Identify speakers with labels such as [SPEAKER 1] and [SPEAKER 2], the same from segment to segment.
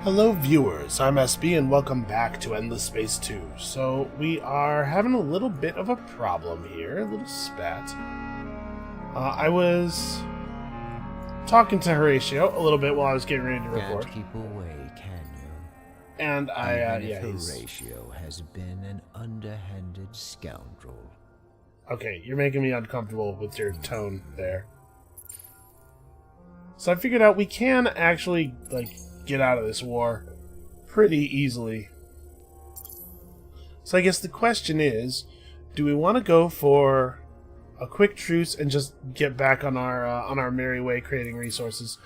[SPEAKER 1] Hello viewers, I'm SB and welcome back to Endless Space 2. So we are having a little bit of a problem here, a little spat. I was talking to Horatio a little bit while I was getting ready to record.
[SPEAKER 2] Can't keep away, can you?
[SPEAKER 1] And
[SPEAKER 2] Horatio has been an underhanded scoundrel.
[SPEAKER 1] Okay, you're making me uncomfortable with your tone there. So I figured out we can actually, get out of this war pretty easily. So I guess the question is, do we want to go for a quick truce and just get back on our merry way creating resources,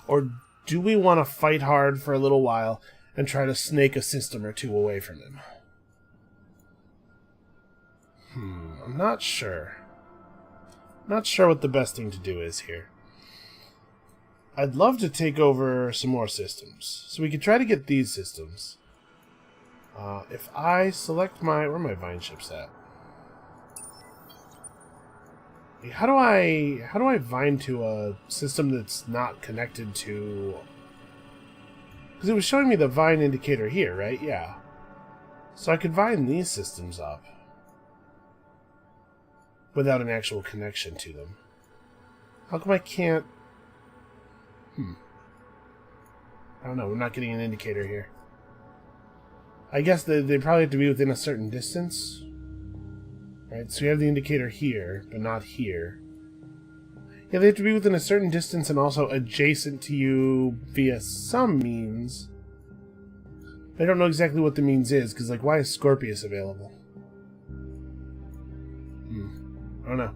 [SPEAKER 1] or do we want to fight hard for a little while and try to snake a system or two away from them? I'm not sure. Not sure what the best thing to do is here. I'd love to take over some more systems. So we could try to get these systems. If I select where are my vine ships at? How do I vine to a system that's not connected to... Because it was showing me the vine indicator here, right? Yeah. So I could vine these systems up without an actual connection to them. How come I can't... I don't know, we're not getting an indicator here. I guess they probably have to be within a certain distance. Right, so we have the indicator here, but not here. Yeah, they have to be within a certain distance and also adjacent to you via some means. I don't know exactly what the means is, because, why is Scorpius available? I don't know.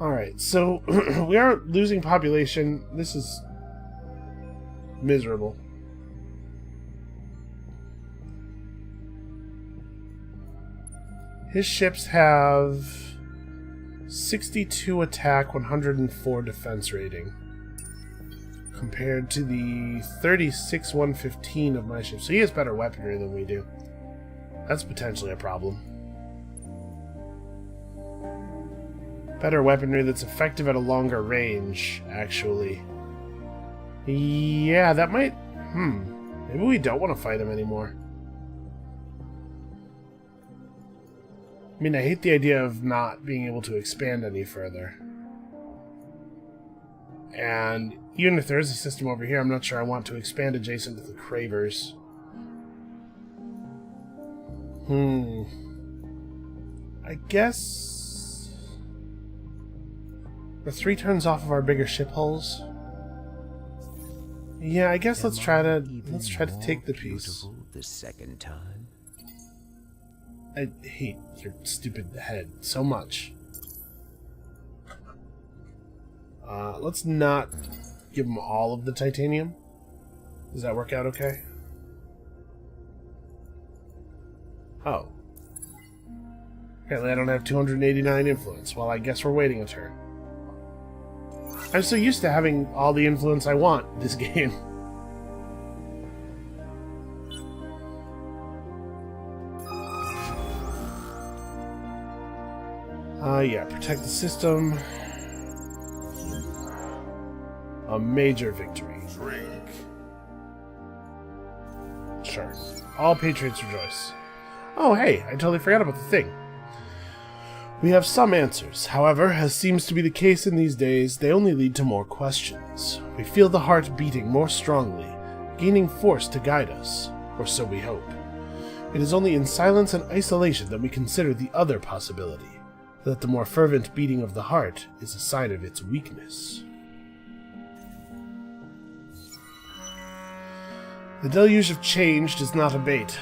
[SPEAKER 1] Alright, so we are losing population. This is miserable. His ships have 62 attack, 104 defense rating, compared to the 36, 115 of my ships. So he has better weaponry than we do. That's potentially a problem. Better weaponry that's effective at a longer range, actually. Yeah, that might... Maybe we don't want to fight him anymore. I mean, I hate the idea of not being able to expand any further. And even if there is a system over here, I'm not sure I want to expand adjacent to the Cravers. I guess... We're 3 turns off of our bigger ship hulls. Yeah, I guess let's try to take the piece.
[SPEAKER 2] The second time.
[SPEAKER 1] I hate your stupid head so much. Let's not give them all of the titanium. Does that work out okay? Oh. Apparently I don't have 289 influence. Well, I guess we're waiting a turn. I'm so used to having all the influence I want this game. Yeah, protect the system. A major victory.
[SPEAKER 3] Drink.
[SPEAKER 1] Sure. All patriots rejoice. Oh, hey, I totally forgot about the thing. We have some answers. However, as seems to be the case in these days, they only lead to more questions. We feel the heart beating more strongly, gaining force to guide us, or so we hope. It is only in silence and isolation that we consider the other possibility, that the more fervent beating of the heart is a sign of its weakness. The deluge of change does not abate.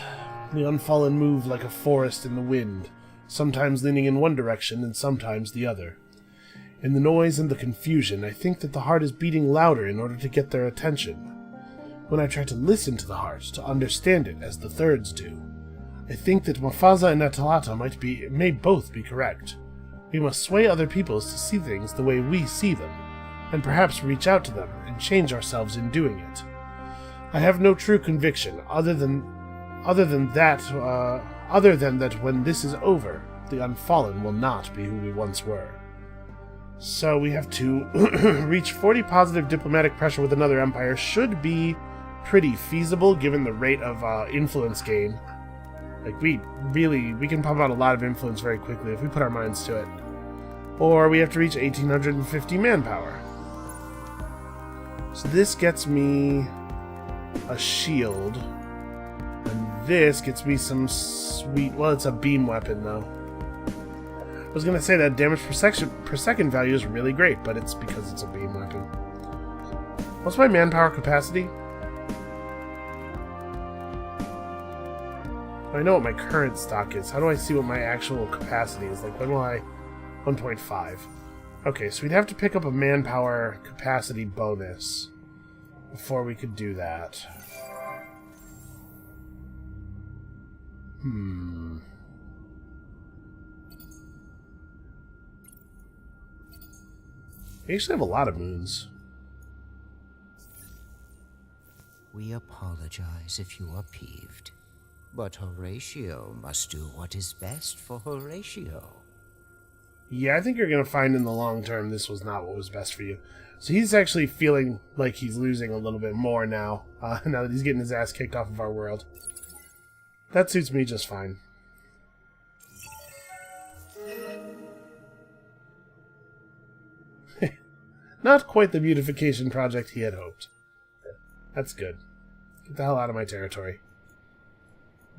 [SPEAKER 1] The Unfallen move like a forest in the wind, sometimes leaning in one direction and sometimes the other. In the noise and the confusion, I think that the heart is beating louder in order to get their attention. When I try to listen to the heart, to understand it as the thirds do, I think that Mufasa and Atalata may both be correct. We must sway other peoples to see things the way we see them, and perhaps reach out to them and change ourselves in doing it. I have no true conviction other than that when this is over, the Unfallen will not be who we once were. So we have to reach 40 positive diplomatic pressure with another empire should be pretty feasible given the rate of influence gain. Like, we can pump out a lot of influence very quickly if we put our minds to it. Or we have to reach 1,850 manpower. So this gets me a shield. And this gets me some sweet... Well, it's a beam weapon, though. I was going to say that damage per second value is really great, but it's because it's a beam weapon. What's my manpower capacity? I know what my current stock is. How do I see what my actual capacity is? Like, when will I... 1.5. Okay, so we'd have to pick up a manpower capacity bonus before we could do that. We actually have a lot of moons.
[SPEAKER 2] We apologize if you are peeved, but Horatio must do what is best for Horatio.
[SPEAKER 1] Yeah, I think you're going to find in the long term this was not what was best for you. So he's actually feeling like he's losing a little bit more now, now that he's getting his ass kicked off of our world. That suits me just fine. Not quite the beautification project he had hoped. That's good. Get the hell out of my territory.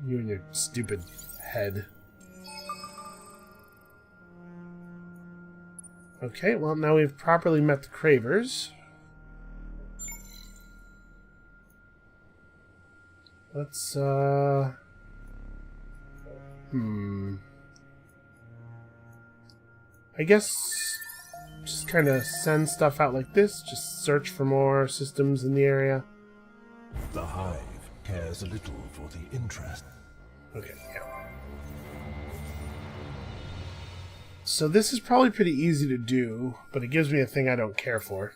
[SPEAKER 1] You and your stupid head. Okay, well, now we've properly met the cravers. Let's, I guess just kind of send stuff out like this. Just search for more systems in the area.
[SPEAKER 3] The Hive cares a little for the interest.
[SPEAKER 1] Okay, yeah. So this is probably pretty easy to do, but it gives me a thing I don't care for.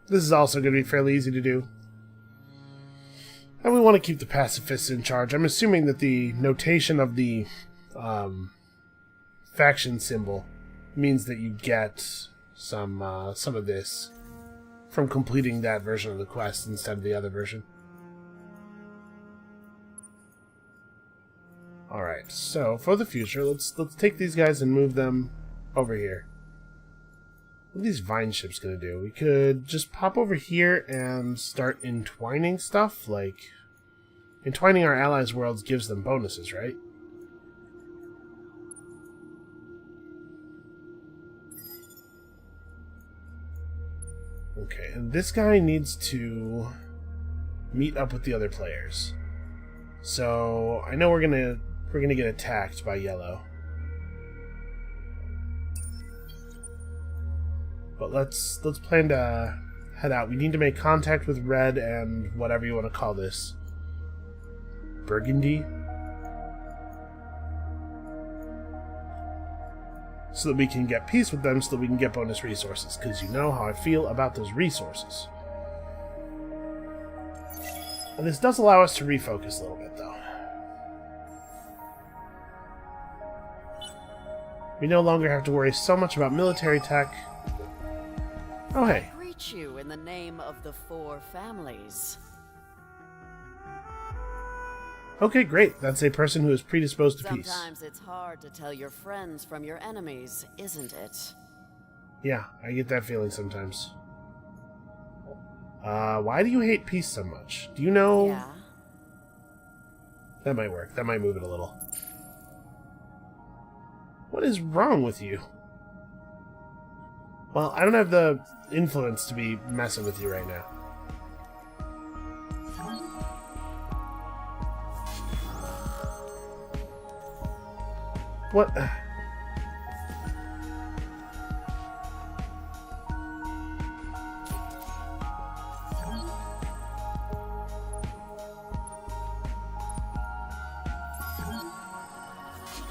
[SPEAKER 1] This is also going to be fairly easy to do. And we want to keep the pacifists in charge. I'm assuming that the notation of the faction symbol means that you get some of this from completing that version of the quest instead of the other version. Alright, so for the future, let's take these guys and move them over here. What are these vine ships going to do? We could just pop over here and start entwining stuff. Like, entwining our allies' worlds gives them bonuses, right? Okay, and this guy needs to meet up with the other players. So I know we're gonna get attacked by yellow. But let's plan to head out. We need to make contact with red and whatever you want to call this. Burgundy? So that we can get peace with them, so that we can get bonus resources. Because you know how I feel about those resources. And this does allow us to refocus a little bit, though. We no longer have to worry so much about military tech. Oh, hey.
[SPEAKER 4] I greet you in the name of the four families.
[SPEAKER 1] Okay, great. That's a person who is predisposed to peace.
[SPEAKER 4] Sometimes it's hard to tell your friends from your enemies, isn't it?
[SPEAKER 1] Yeah, I get that feeling sometimes. Why do you hate peace so much? Do you know?
[SPEAKER 4] Yeah.
[SPEAKER 1] That might work. That might move it a little. What is wrong with you? Well, I don't have the influence to be messing with you right now. What?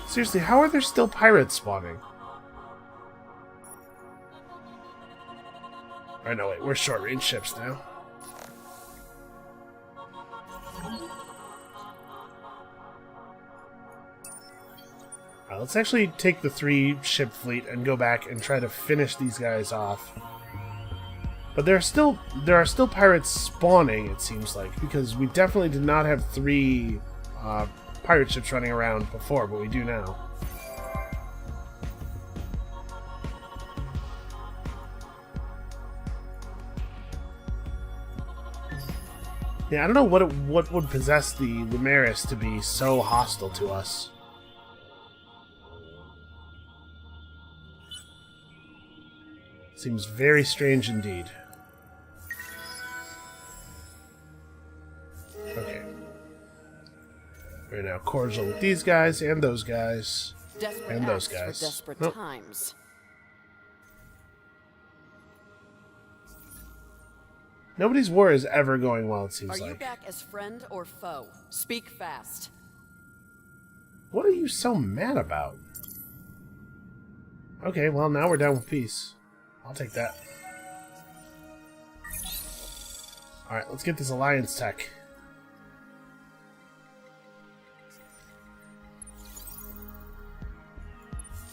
[SPEAKER 1] Seriously, how are there still pirates spawning? Oh, no, wait, we're short-range ships now. Let's actually take the 3-ship fleet and go back and try to finish these guys off. But there are still pirates spawning, it seems like, because we definitely did not have 3 pirate ships running around before, but we do now. Yeah, I don't know what would possess the Lumeris to be so hostile to us. Seems very strange indeed. Okay. We're now cordial with these guys and those guys.
[SPEAKER 4] Desperate
[SPEAKER 1] And those
[SPEAKER 4] acts for
[SPEAKER 1] guys.
[SPEAKER 4] desperate
[SPEAKER 1] Nope.
[SPEAKER 4] times.
[SPEAKER 1] Nobody's war is ever going well, it seems
[SPEAKER 4] Are you
[SPEAKER 1] like.
[SPEAKER 4] back as friend or foe? Speak fast.
[SPEAKER 1] What are you so mad about? Okay, well, now we're down with peace. I'll take that. Alright, let's get this alliance tech.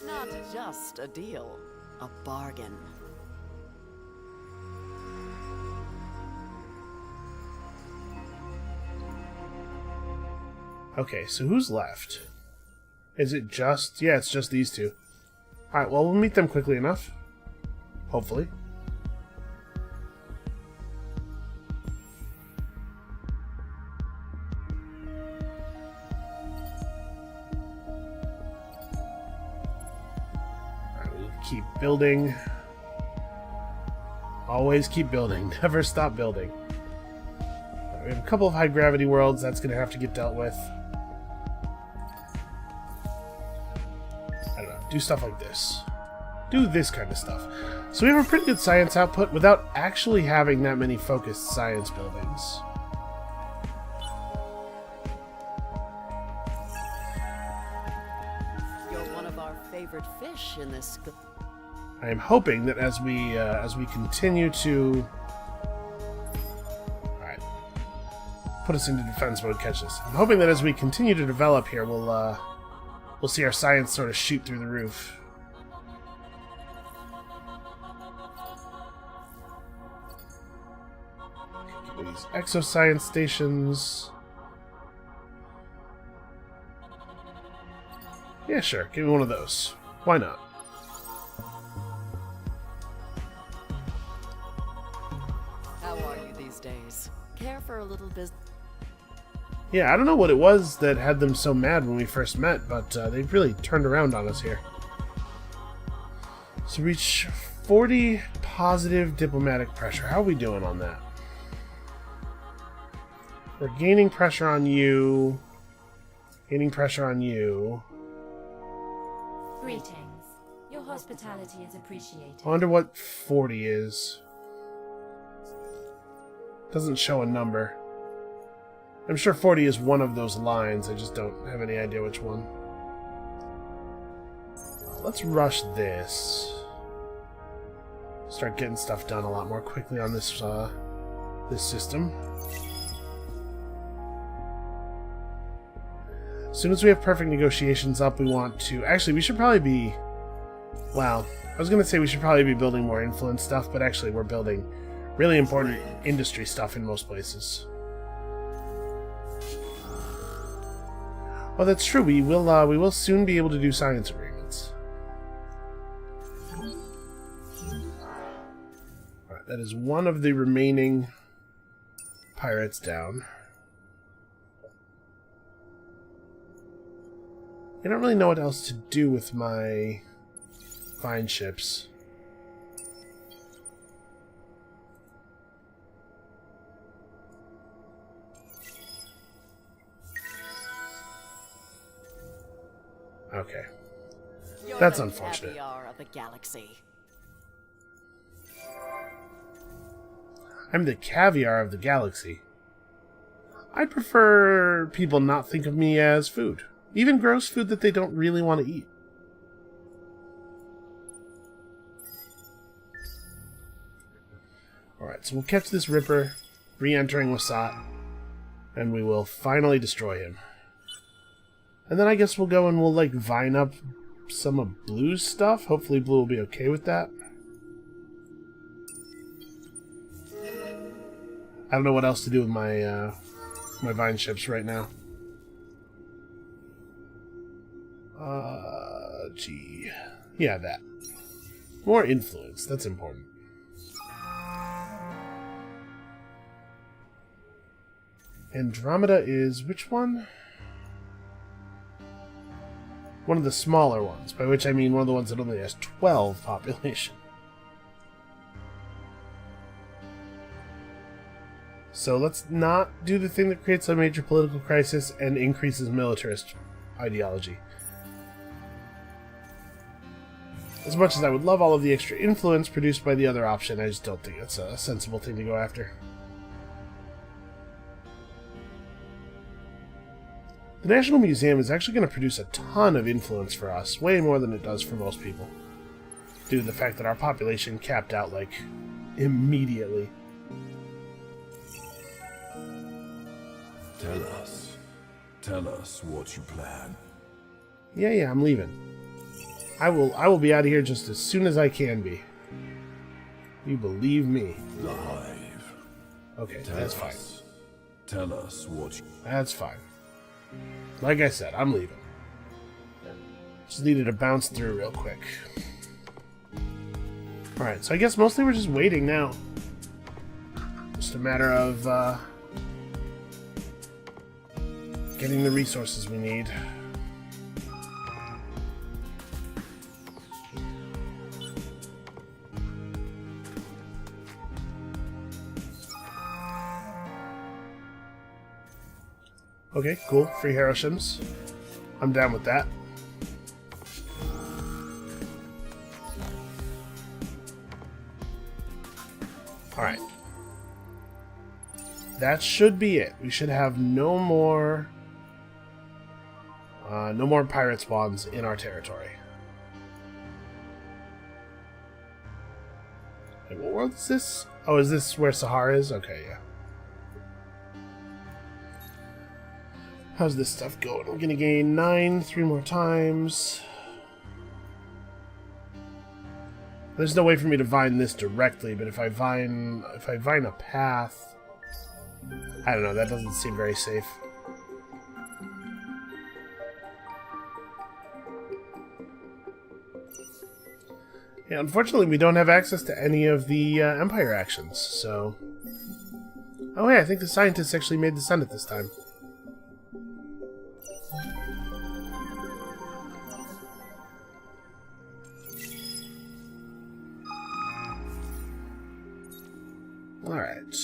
[SPEAKER 4] Not just a deal, a bargain.
[SPEAKER 1] Okay, so who's left? Is it just... Yeah, it's just these two. Alright, well, we'll meet them quickly enough. Hopefully. Alright, we'll keep building. Always keep building. Never stop building. Alright, we have a couple of high gravity worlds that's going to have to get dealt with. I don't know. Do stuff like this. Do this kind of stuff. So we have a pretty good science output without actually having that many focused science buildings.
[SPEAKER 4] You're one of our favorite fish in this.
[SPEAKER 1] I am hoping that as we continue to, all right, put us into defense mode, catch this. I'm hoping that as we continue to develop here, we'll see our science sort of shoot through the roof. These exoscience stations. Yeah, sure. Give me one of those. Why not?
[SPEAKER 4] How are you these days? Care for a little business?
[SPEAKER 1] Yeah, I don't know what it was that had them so mad when we first met, but they've really turned around on us here. So reach 40 positive diplomatic pressure. How are we doing on that? We're gaining pressure on you. Gaining pressure on you.
[SPEAKER 5] Greetings. Your hospitality is appreciated.
[SPEAKER 1] I wonder what 40 is. Doesn't show a number. I'm sure 40 is one of those lines. I just don't have any idea which one. Let's rush this. Start getting stuff done a lot more quickly on this this system. As soon as we have perfect negotiations up, we want to... Actually, we should probably be... Well, I was going to say we should probably be building more influence stuff, but actually we're building really important industry stuff in most places. Oh, that's true. We will soon be able to do science agreements. Alright, that is one of the remaining pirates down. I don't really know what else to do with my fine ships. Okay.
[SPEAKER 4] You're
[SPEAKER 1] That's
[SPEAKER 4] the
[SPEAKER 1] unfortunate.
[SPEAKER 4] caviar of the galaxy.
[SPEAKER 1] I'm the caviar of the galaxy. I prefer people not think of me as food. Even gross food that they don't really want to eat. Alright, so we'll catch this Ripper, re-entering Wasat, and we will finally destroy him. And then I guess we'll go and we'll, like, vine up some of Blue's stuff. Hopefully Blue will be okay with that. I don't know what else to do with my my vine ships right now. Gee. Yeah, that. More influence. That's important. Andromeda is which one? One of the smaller ones, by which I mean one of the ones that only has 12 population. So let's not do the thing that creates a major political crisis and increases militarist ideology. As much as I would love all of the extra influence produced by the other option, I just don't think it's a sensible thing to go after. The National Museum is actually going to produce a ton of influence for us, way more than it does for most people, due to the fact that our population capped out, like, immediately.
[SPEAKER 3] Tell us what you plan.
[SPEAKER 1] Yeah, I'm leaving. I will be out of here just as soon as I can be. You believe me.
[SPEAKER 3] The Hive.
[SPEAKER 1] Okay, that's fine.
[SPEAKER 3] Tell us what you...
[SPEAKER 1] That's fine. Like I said, I'm leaving. Just needed to bounce through real quick. Alright, so I guess mostly we're just waiting now. Just a matter of getting the resources we need. Okay, cool. Free Haroshims. I'm down with that. Alright. That should be it. We should have no more pirate spawns in our territory. Wait, what world is this? Oh, is this where Sahara is? Okay, yeah. How's this stuff going? We're gonna gain 9 3 more times. There's no way for me to vine this directly, but if I vine a path, I don't know, that doesn't seem very safe. Yeah, unfortunately we don't have access to any of the Empire actions, so... Oh yeah, I think the scientists actually made the Senate this time. Alright.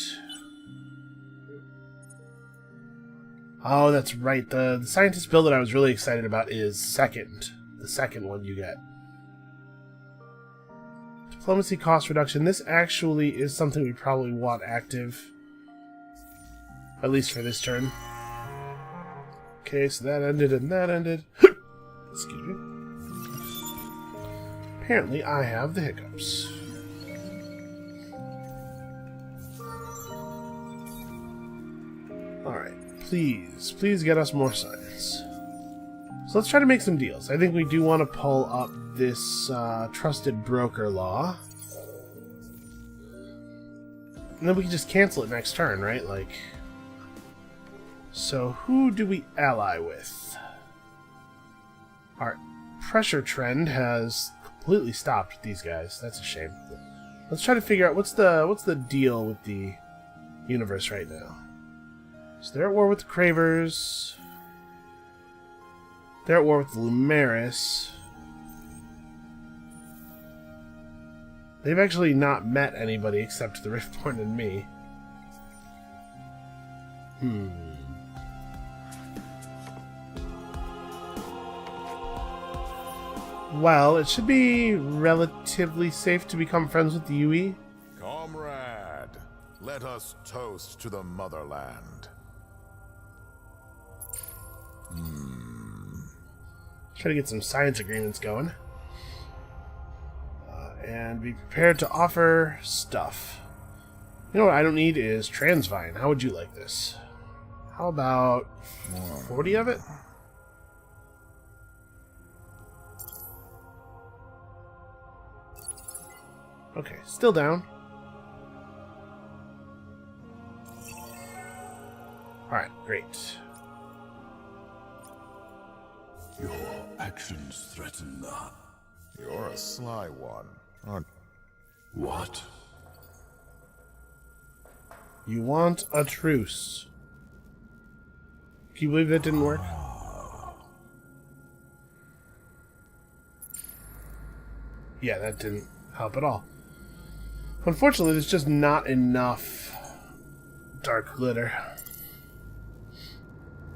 [SPEAKER 1] Oh, that's right. The scientist build that I was really excited about is second. The second one you get. Diplomacy cost reduction. This actually is something we probably want active. At least for this turn. Okay, so that ended and that ended. Excuse me. Apparently I have the hiccups. Alright, please get us more science. So let's try to make some deals. I think we do want to pull up this trusted broker law. And then we can just cancel it next turn, right? Like, so who do we ally with? Our pressure trend has completely stopped with these guys. That's a shame. Let's try to figure out what's the deal with the universe right now. So they're at war with the Cravers. They're at war with the Lumeris. They've actually not met anybody except the Riftborn and me. Well, it should be relatively safe to become friends with the UE.
[SPEAKER 6] Comrade, let us toast to the motherland.
[SPEAKER 1] Try to get some science agreements going. And be prepared to offer stuff. You know what I don't need is Transvine. How would you like this? How about 40 of it? Okay, still down. Alright, great.
[SPEAKER 3] Your actions threaten the...
[SPEAKER 6] You're a sly one, aren't
[SPEAKER 3] What?
[SPEAKER 1] You want a truce. Can you believe that didn't work? Yeah, that didn't help at all. Unfortunately, there's just not enough dark glitter.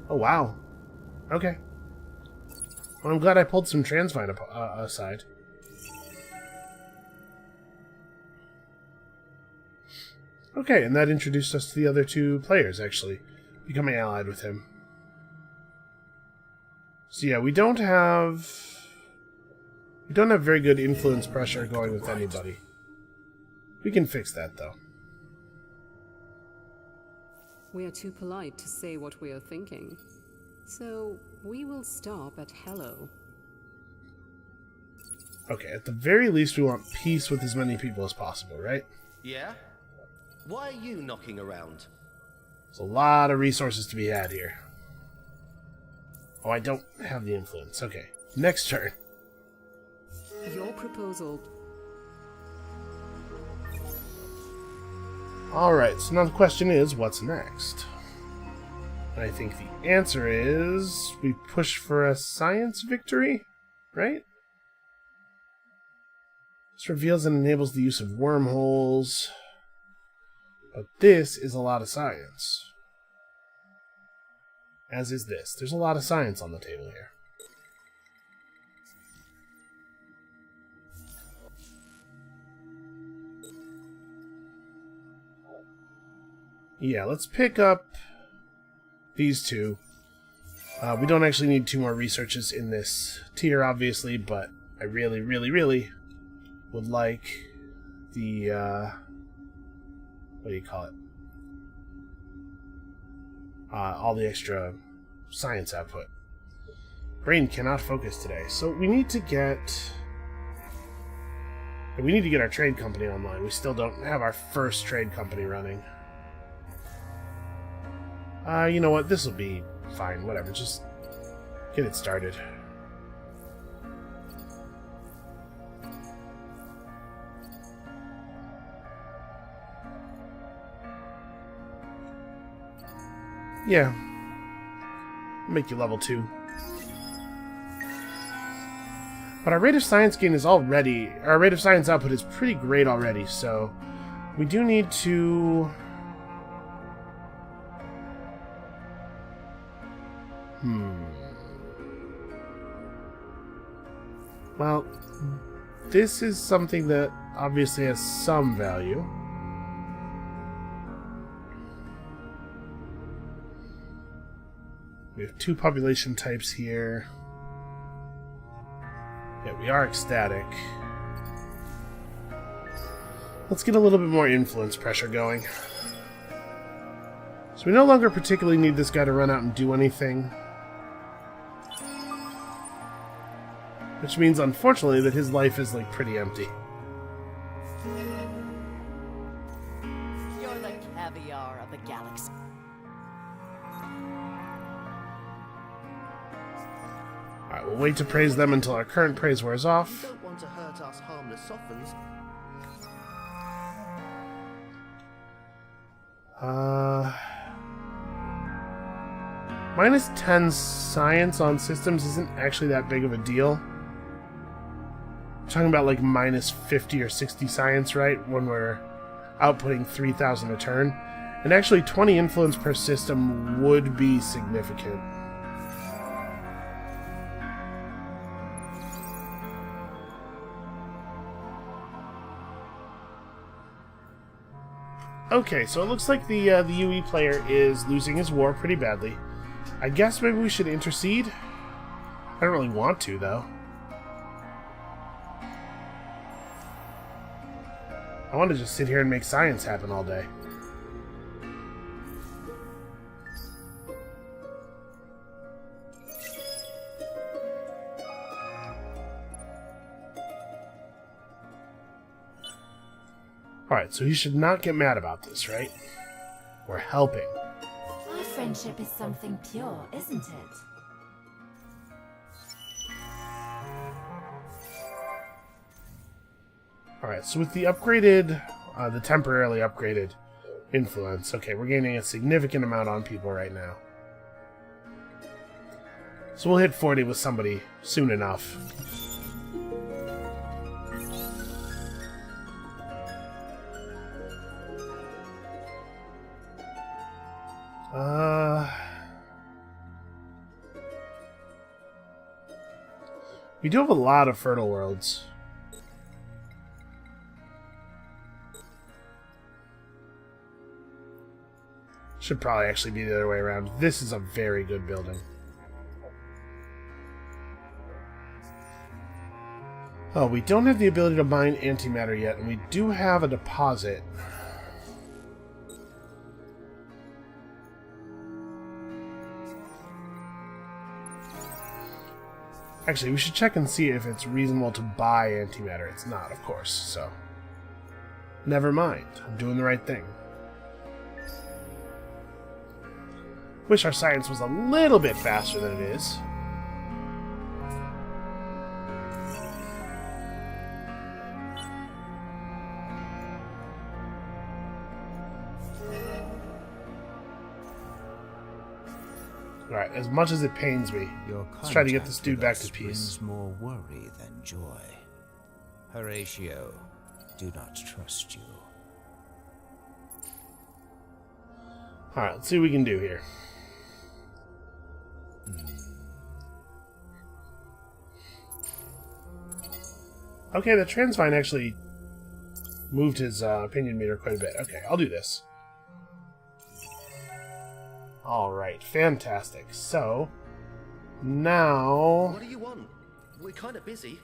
[SPEAKER 1] Oh, wow. Okay. Well, I'm glad I pulled some Transvine aside. Okay, and that introduced us to the other two players, actually, becoming allied with him. So yeah, we don't have very good influence pressure going with anybody. We can fix that, though.
[SPEAKER 7] We are too polite to say what we are thinking. So, we will stop at hello.
[SPEAKER 1] Okay, at the very least, we want peace with as many people as possible, right?
[SPEAKER 8] Yeah? Why are you knocking around?
[SPEAKER 1] There's a lot of resources to be had here. Oh, I don't have the influence. Okay, next turn.
[SPEAKER 7] Your proposal.
[SPEAKER 1] Alright, so now the question is, what's next? And I think the answer is, we push for a science victory, right? This reveals and enables the use of wormholes. But this is a lot of science. As is this. There's a lot of science on the table here. Yeah, let's pick up these two. We don't actually need 2 more researches in this tier, obviously, but I really, really, really would like the, what do you call it? All the extra science output. Brain cannot focus today, so we need to get... We need to get our trade company online. We still don't have our first trade company running. You know what? This will be fine. Whatever. Just get it started. Yeah. Make you level 2. But our rate of science gain is already... Our rate of science output is pretty great already, so... We do need to... Well, this is something that obviously has some value. We have 2 population types here. Yeah, we are ecstatic. Let's get a little bit more influence pressure going. So we no longer particularly need this guy to run out and do anything. Which means, unfortunately, that his life is, like, pretty empty.
[SPEAKER 4] You're the caviar of the galaxy.
[SPEAKER 1] Alright, we'll wait to praise them until our current praise wears
[SPEAKER 8] You
[SPEAKER 1] off.
[SPEAKER 8] don't want to hurt us harmless sophons.
[SPEAKER 1] Minus 10 science on systems isn't actually that big of a deal. I'm talking about like minus 50 or 60 science, right? When we're outputting 3,000 a turn. And actually 20 influence per system would be significant. Okay, so it looks like the UE player is losing his war pretty badly. I guess maybe we should intercede? I don't really want to, though. I want to just sit here and make science happen all day. Alright, so he should not get mad about this, right? We're helping.
[SPEAKER 4] I
[SPEAKER 5] friendship is something pure, isn't it?
[SPEAKER 1] Alright, so with the upgraded, the temporarily upgraded influence, okay, we're gaining a significant amount on people right now. So we'll hit 40 with somebody soon enough. We do have a lot of fertile worlds. Should probably actually be the other way around. This is a very good building. Oh, we don't have the ability to mine antimatter yet, and we do have a deposit. Actually, we should check and see if it's reasonable to buy antimatter. It's not, of course, so... Never mind. I'm doing the right thing. Wish our science was a little bit faster than it is. Alright, as much as it pains me, let's try to get this dude back to peace.
[SPEAKER 2] Brings more worry than joy. Horatio, do not trust you.
[SPEAKER 1] Alright, let's see what we can do here. Okay, the Transvine actually moved his opinion meter quite a bit. Okay, I'll do this. Alright, fantastic. So, now...
[SPEAKER 8] What do you want? We're kind of busy.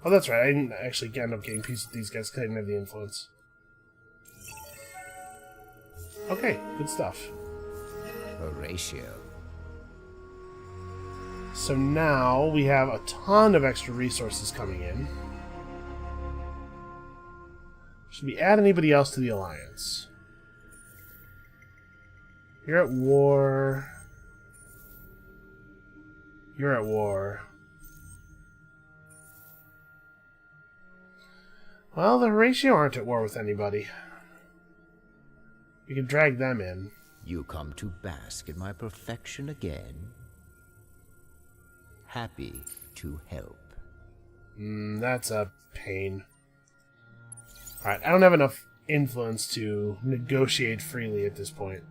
[SPEAKER 1] Oh, that's right. I didn't actually end up getting peace with these guys because I didn't have the influence. Okay, good stuff.
[SPEAKER 2] Horatio.
[SPEAKER 1] So now we have a ton of extra resources coming in. Should we add anybody else to the Alliance? You're at war. You're at war. Well, the Horatio aren't at war with anybody. We can drag them in.
[SPEAKER 2] You come to bask in my perfection again. Happy to help.
[SPEAKER 1] That's a pain. Alright, I don't have enough influence to negotiate freely at this point.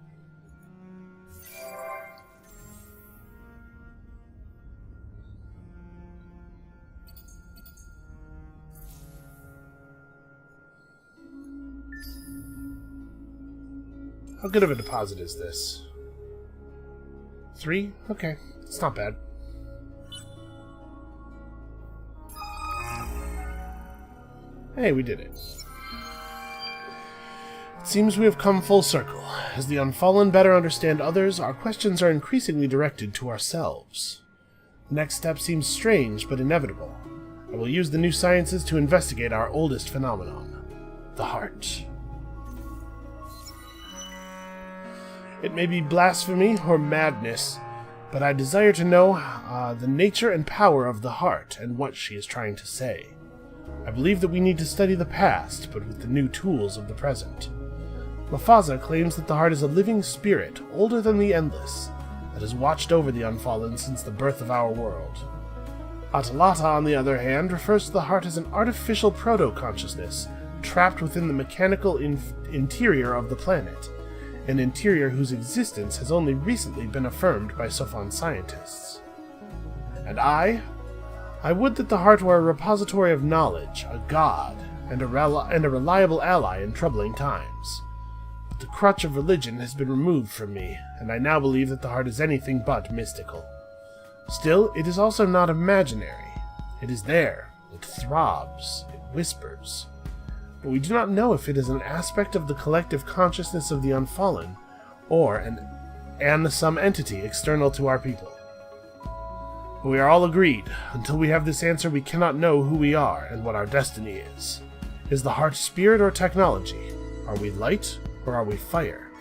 [SPEAKER 1] How good of a deposit is this? 3? Okay, it's not bad. Hey, we did it. It seems we have come full circle. As the Unfallen better understand others, our questions are increasingly directed to ourselves. The next step seems strange, but inevitable. I will use the new sciences to investigate our oldest phenomenon, the heart. It may be blasphemy or madness, but I desire to know the nature and power of the heart and what she is trying to say. I believe that we need to study the past, but with the new tools of the present. Lafaza claims that the heart is a living spirit, older than the Endless, that has watched over the Unfallen since the birth of our world. Atalata, on the other hand, refers to the heart as an artificial proto-consciousness, trapped within the mechanical interior of the planet, an interior whose existence has only recently been affirmed by Sofan scientists. And I would that the heart were a repository of knowledge, a god, and a reliable ally in troubling times. But the crutch of religion has been removed from me, and I now believe that the heart is anything but mystical. Still, it is also not imaginary. It is there. It throbs. It whispers. But we do not know if it is an aspect of the collective consciousness of the Unfallen, or some entity external to our people. But we are all agreed. Until we have this answer, we cannot know who we are and what our destiny is. Is the heart spirit or technology? Are we light or are we fire?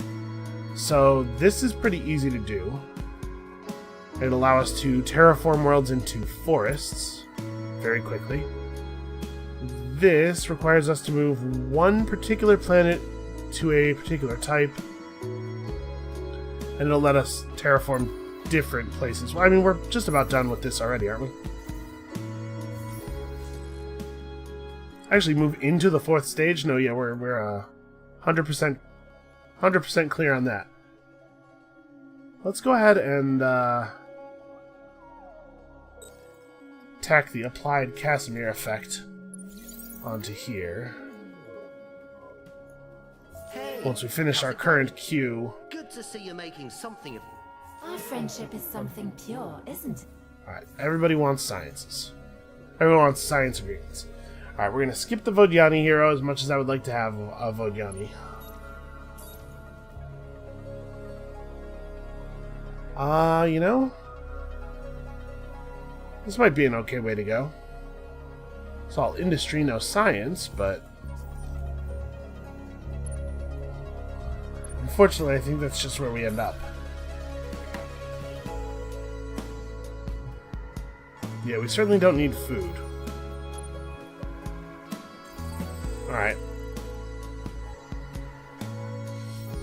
[SPEAKER 1] So this is pretty easy to do. It'll allow us to terraform worlds into forests very quickly. This requires us to move one particular planet to a particular type, and it'll let us terraform different places. Well, I mean, we're just about done with this already, aren't we? Actually, move into the 4th stage? No, yeah, we're 100% clear on that. Let's go ahead and tack the applied Casimir effect onto here.
[SPEAKER 8] Hey,
[SPEAKER 1] Once we finish our current queue.
[SPEAKER 8] good to see you making something of.
[SPEAKER 5] Our friendship is something pure, isn't it?
[SPEAKER 1] Alright, everybody wants sciences. Everyone wants science agreements. Alright, we're going to skip the Vodiani hero as much as I would like to have a Vodiani. You know, this might be an okay way to go. It's all industry, no science, but unfortunately, I think that's just where we end up. Yeah, we certainly don't need food. Alright.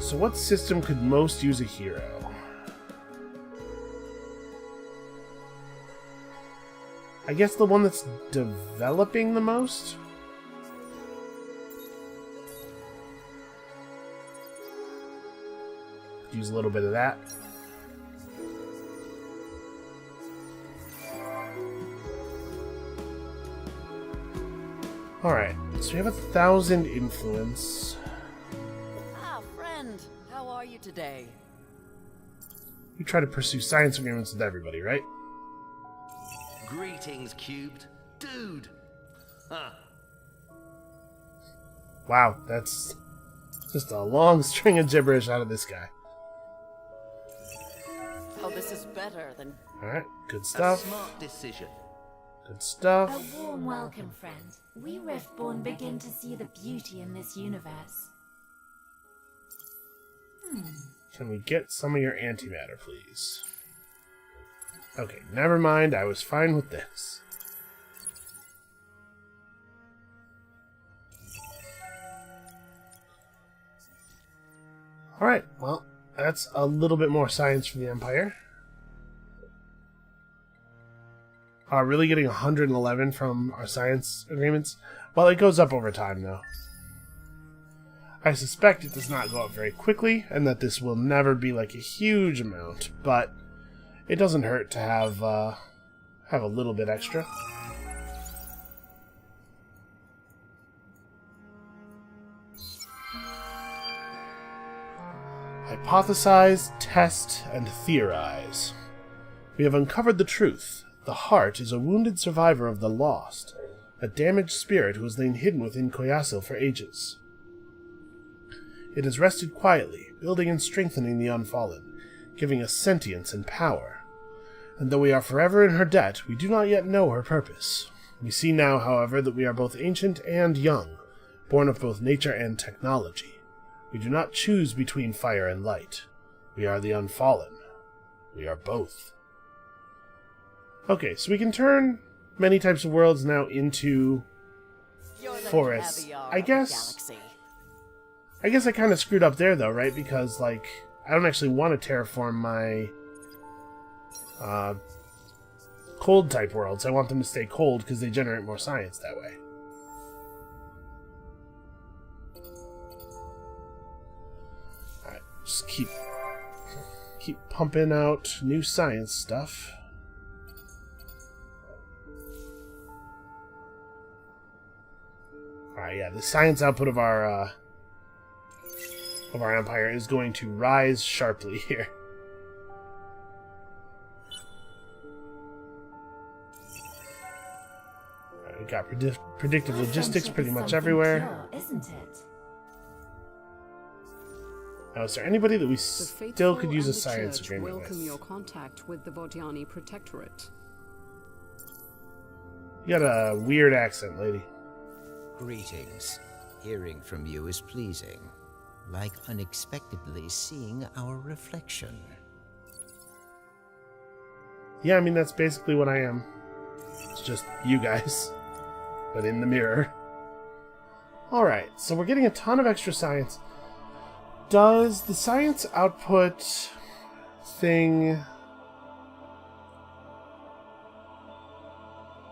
[SPEAKER 1] So what system could most use a hero? I guess the one that's developing the most? Use a little bit of that. Alright, so we have 1,000 influence.
[SPEAKER 4] Ah, friend. How are you today?
[SPEAKER 1] We try to pursue science agreements with everybody, right?
[SPEAKER 8] Greetings, Cubed. Dude! Huh.
[SPEAKER 1] Wow, that's just a long string of gibberish out of this guy.
[SPEAKER 4] Oh, this is better than...
[SPEAKER 1] Alright, good
[SPEAKER 8] A
[SPEAKER 1] stuff.
[SPEAKER 8] smart decision.
[SPEAKER 1] Good stuff.
[SPEAKER 5] A warm welcome, friend. We Riftborn begin to see the beauty in this universe.
[SPEAKER 1] Can we get some of your antimatter, please? Okay, never mind. I was fine with this. Alright, well, that's a little bit more science for the Empire. Really getting 111 from our science agreements? Well, it goes up over time, though. I suspect it does not go up very quickly, and that this will never be like a huge amount, but it doesn't hurt to have a little bit extra. Hypothesize, test, and theorize. We have uncovered the truth. The heart is a wounded survivor of the lost, a damaged spirit who has lain hidden within Koyasil for ages. It has rested quietly, building and strengthening the Unfallen, giving us sentience and power. And though we are forever in her debt, we do not yet know her purpose. We see now, however, that we are both ancient and young, born of both nature and technology. We do not choose between fire and light. We are the Unfallen. We are both. Okay, so we can turn many types of worlds now into
[SPEAKER 4] You're the
[SPEAKER 1] forests.
[SPEAKER 4] caviar
[SPEAKER 1] I
[SPEAKER 4] of the
[SPEAKER 1] guess
[SPEAKER 4] galaxy.
[SPEAKER 1] I kind of screwed up there, though, right? Because, like, I don't actually want to terraform my cold-type worlds. I want them to stay cold because they generate more science that way. Alright, just keep pumping out new science stuff. Alright, yeah, the science output of our empire is going to rise sharply here. Alright, we got predictive
[SPEAKER 5] Our
[SPEAKER 1] logistics
[SPEAKER 5] friendship
[SPEAKER 1] pretty
[SPEAKER 5] is
[SPEAKER 1] much
[SPEAKER 5] something
[SPEAKER 1] everywhere.
[SPEAKER 5] pure, isn't it?
[SPEAKER 1] Now, is there anybody that we
[SPEAKER 7] The
[SPEAKER 1] still
[SPEAKER 7] faithful
[SPEAKER 1] could use a
[SPEAKER 7] and the
[SPEAKER 1] science
[SPEAKER 7] church
[SPEAKER 1] agreement
[SPEAKER 7] welcome
[SPEAKER 1] with?
[SPEAKER 7] your contact with the Vodiani Protectorate.
[SPEAKER 1] You got a weird accent, lady.
[SPEAKER 2] Greetings. Hearing from you is pleasing. like unexpectedly seeing our reflection.
[SPEAKER 1] Yeah, I mean, that's basically what I am. It's just you guys, but in the mirror. Alright, so we're getting a ton of extra science. Does the science output thing...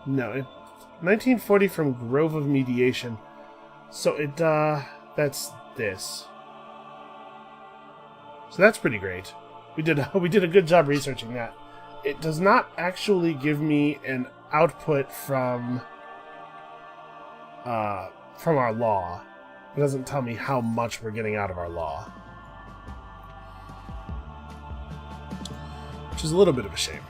[SPEAKER 1] No, 1940 from Grove of Mediation. So it, that's this. So that's pretty great. We did a good job researching that. It does not actually give me an output from our law. It doesn't tell me how much we're getting out of our law. Which is a little bit of a shame.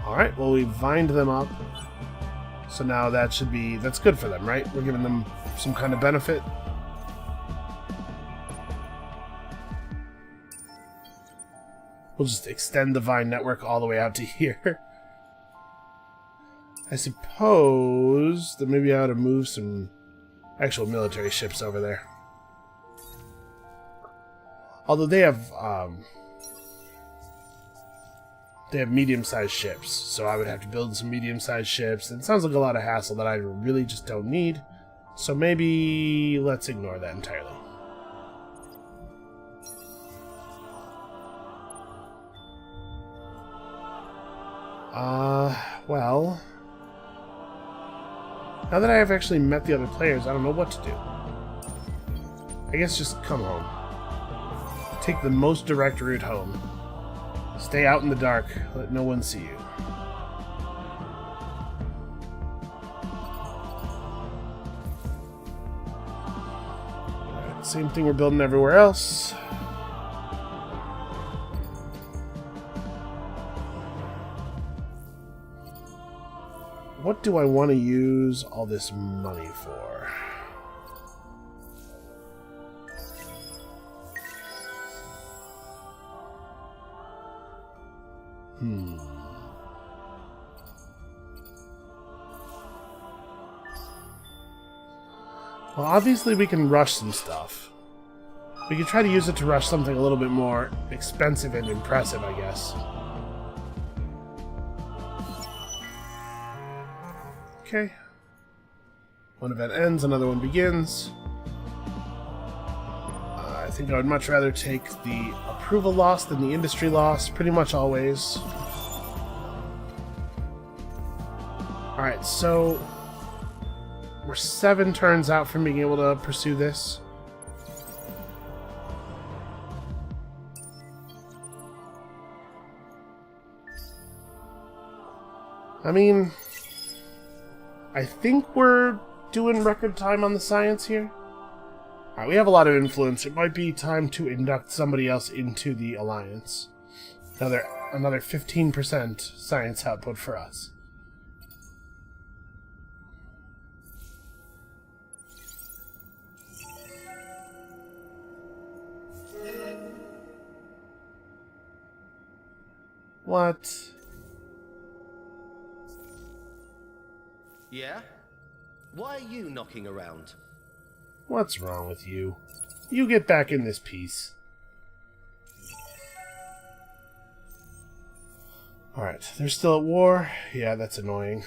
[SPEAKER 1] Alright, well, we vined them up. So now that's good for them, right? We're giving them some kind of benefit. We'll just extend the Vine network all the way out to here. I suppose that maybe I ought to move some actual military ships over there. Although they have medium-sized ships, so I would have to build some medium-sized ships. And it sounds like a lot of hassle that I really just don't need. So maybe let's ignore that entirely. Well, now that I have actually met the other players, I don't know what to do. I guess just come home. Take the most direct route home. Stay out in the dark. Let no one see you. Alright, same thing we're building everywhere else. What do I want to use all this money for? Well, obviously we can rush some stuff. We could try to use it to rush something a little bit more expensive and impressive, I guess. Okay. One event ends, another one begins. I think I would much rather take the approval loss than the industry loss, pretty much always. Alright, so we're 7 turns out from being able to pursue this. I mean, I think we're doing record time on the science here. Alright, we have a lot of influence. It might be time to induct somebody else into the Alliance. Another 15% science output for us. What?
[SPEAKER 8] Yeah? Why are you knocking around?
[SPEAKER 1] What's wrong with you? You get back in this piece. Alright, they're still at war? Yeah, that's annoying.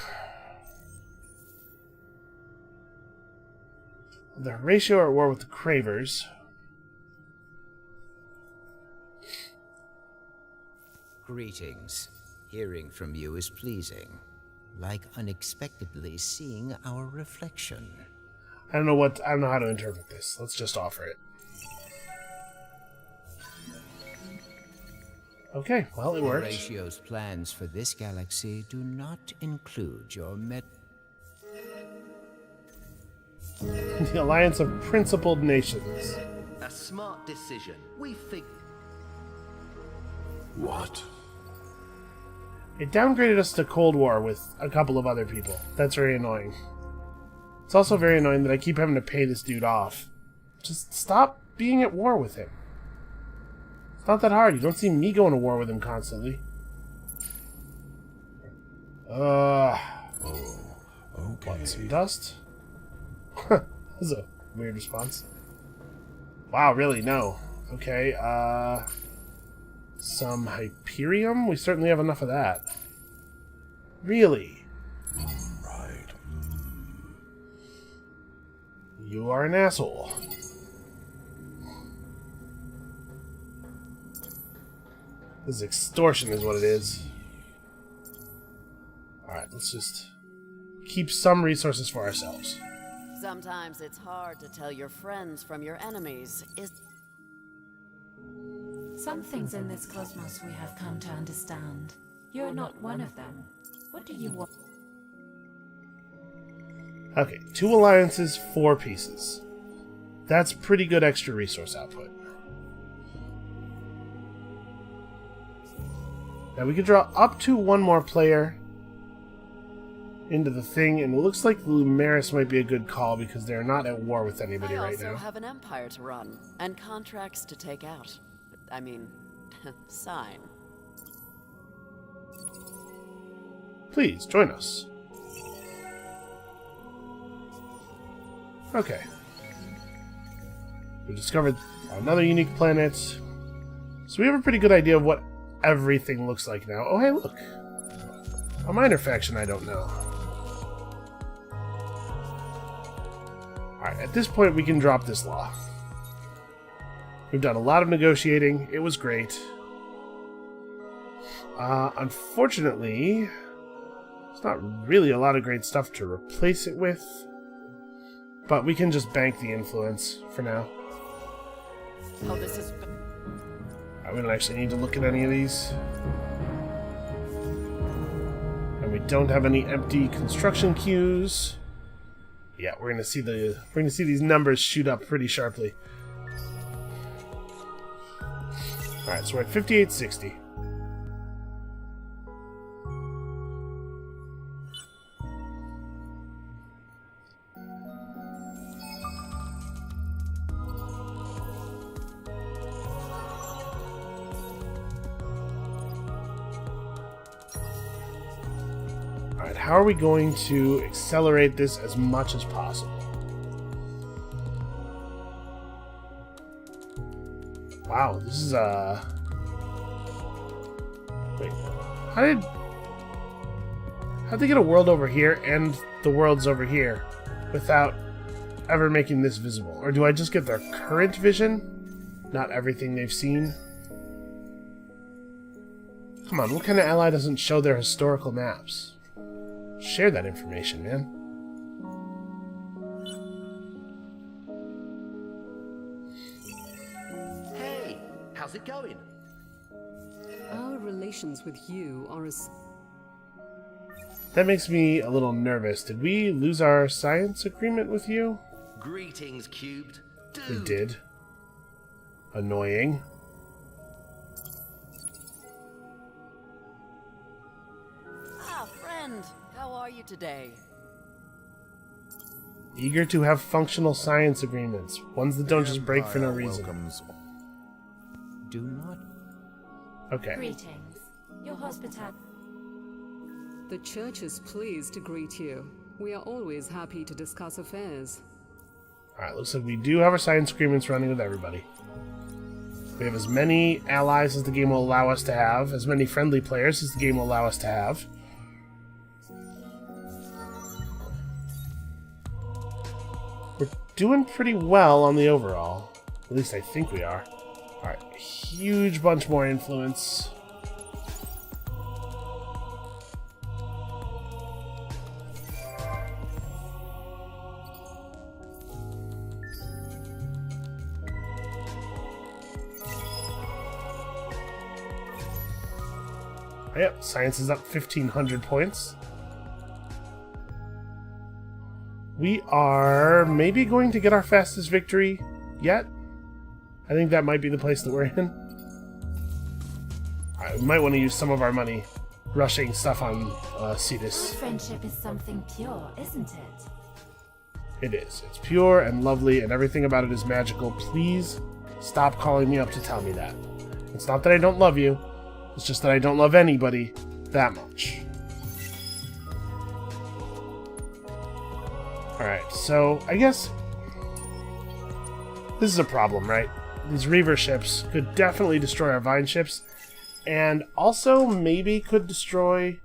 [SPEAKER 1] The Horatio are at war with the Cravers.
[SPEAKER 2] Greetings. Hearing from you is pleasing. Like unexpectedly seeing our reflection.
[SPEAKER 1] I don't know how to interpret this. Let's just offer it. Okay, well, it worked.
[SPEAKER 2] Horatio's plans for this galaxy do not include your
[SPEAKER 1] The Alliance of Principled Nations.
[SPEAKER 8] A smart decision. We think.
[SPEAKER 3] What?
[SPEAKER 1] It downgraded us to Cold War with a couple of other people. That's very annoying. It's also very annoying that I keep having to pay this dude off. Just stop being at war with him. Not that hard. You don't see me going to war with him constantly.
[SPEAKER 3] Okay.
[SPEAKER 1] What, some dust? That was a weird response. Wow, really? No. Okay, some Hyperium? We certainly have enough of that. Really?
[SPEAKER 3] Right.
[SPEAKER 1] You are an asshole. This is extortion is what it is. Alright, let's just keep some resources for ourselves.
[SPEAKER 4] Sometimes it's hard to tell your friends from your enemies.
[SPEAKER 5] Some things in this cosmos we have come to understand. You're not one of them. What do you want?
[SPEAKER 1] Okay, 2 alliances, 4 pieces. That's pretty good extra resource output. Now we could draw up to 1 more player into the thing, and it looks like Lumeris might be a good call because they're not at war with anybody
[SPEAKER 4] I
[SPEAKER 1] right
[SPEAKER 4] also
[SPEAKER 1] now.
[SPEAKER 4] have an empire to run and contracts to take out. I mean, sign.
[SPEAKER 1] Please, join us. Okay. We discovered another unique planet. So we have a pretty good idea of what everything looks like now. Oh, hey, look. A minor faction I don't know. Alright, at this point we can drop this law. We've done a lot of negotiating. It was great. Unfortunately, there's not really a lot of great stuff to replace it with. But we can just bank the influence for now.
[SPEAKER 4] Oh, this is...
[SPEAKER 1] We don't actually need to look at any of these. And we don't have any empty construction queues. Yeah, we're gonna see these numbers shoot up pretty sharply. Alright, so we're at 5860. Alright, how are we going to accelerate this as much as possible? Wow, this is wait, how'd they get a world over here and the worlds over here without ever making this visible? Or do I just get their current vision? Not everything they've seen? Come on, what kind of ally doesn't show their historical maps? Share that information, man.
[SPEAKER 8] Hey, how's it going?
[SPEAKER 7] Our relations with you are as...
[SPEAKER 1] That makes me a little nervous. Did we lose our science agreement with you?
[SPEAKER 8] Greetings, Cubed.
[SPEAKER 1] We
[SPEAKER 8] Dude,
[SPEAKER 1] did. Annoying.
[SPEAKER 4] Ah, friend. How are you today?
[SPEAKER 1] Eager to have functional science agreements. Ones that don't just break for no
[SPEAKER 6] Empire
[SPEAKER 1] reason.
[SPEAKER 6] welcomes
[SPEAKER 2] Do not.
[SPEAKER 1] Okay.
[SPEAKER 5] Greetings. Your hospitality.
[SPEAKER 7] The Church is pleased to greet you. We are always happy to discuss affairs.
[SPEAKER 1] Alright, looks like we do have our science agreements running with everybody. We have as many allies as the game will allow us to have, as many friendly players as the game will allow us to have. We're doing pretty well on the overall. At least I think we are. Alright, a huge bunch more influence. Yep, science is up 1,500 points. We are maybe going to get our fastest victory yet. I think that might be the place that we're in. Alright, we might want to use some of our money rushing stuff on Cetus.
[SPEAKER 5] Friendship is something pure, isn't it?
[SPEAKER 1] It is. It's pure and lovely and everything about it is magical. Please stop calling me up to tell me that. It's not that I don't love you. It's just that I don't love anybody that much. Alright, so I guess this is a problem, right? These Reaver ships could definitely destroy our Vine ships, and also maybe could destroy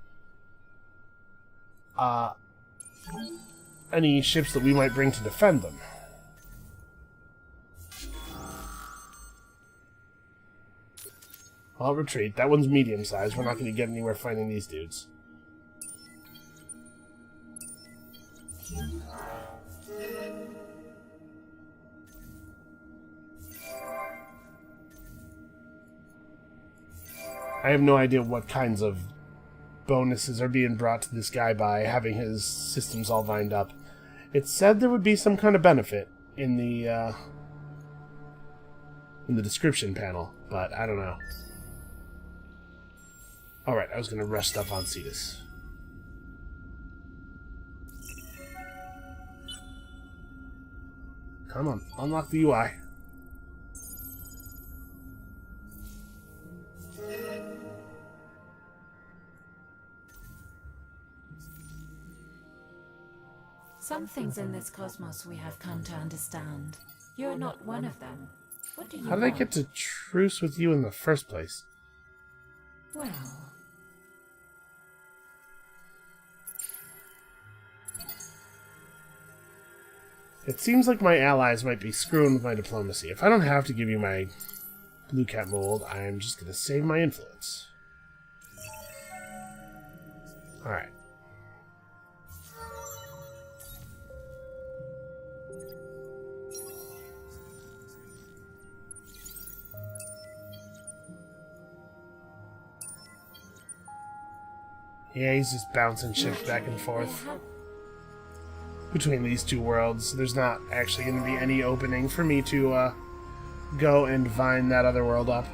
[SPEAKER 1] any ships that we might bring to defend them. I'll retreat. That one's medium-sized. We're not going to get anywhere fighting these dudes. I have no idea what kinds of bonuses are being brought to this guy by having his systems all lined up. It said there would be some kind of benefit in the description panel, but I don't know. Alright, I was going to rush stuff on Cetus. Come on, unlock the UI.
[SPEAKER 5] Some things in this cosmos we have come to understand. You're not one of them. What do you
[SPEAKER 1] How did I
[SPEAKER 5] want?
[SPEAKER 1] get to truce with you in the first place?
[SPEAKER 5] Well,
[SPEAKER 1] It seems like my allies might be screwing with my diplomacy. If I don't have to give you my blue cat mold, I'm just going to save my influence. Alright. Yeah, he's just bouncing ships back and forth between these two worlds. There's not actually going to be any opening for me to go and vine that other world up.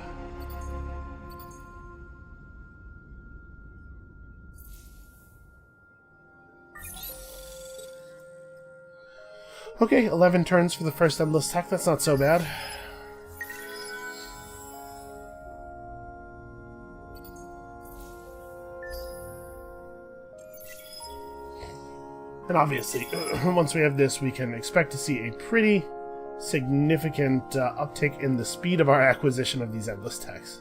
[SPEAKER 1] Okay, 11 turns for the first endless tech. That's not so bad. And obviously, once we have this, we can expect to see a pretty significant uptick in the speed of our acquisition of these endless techs.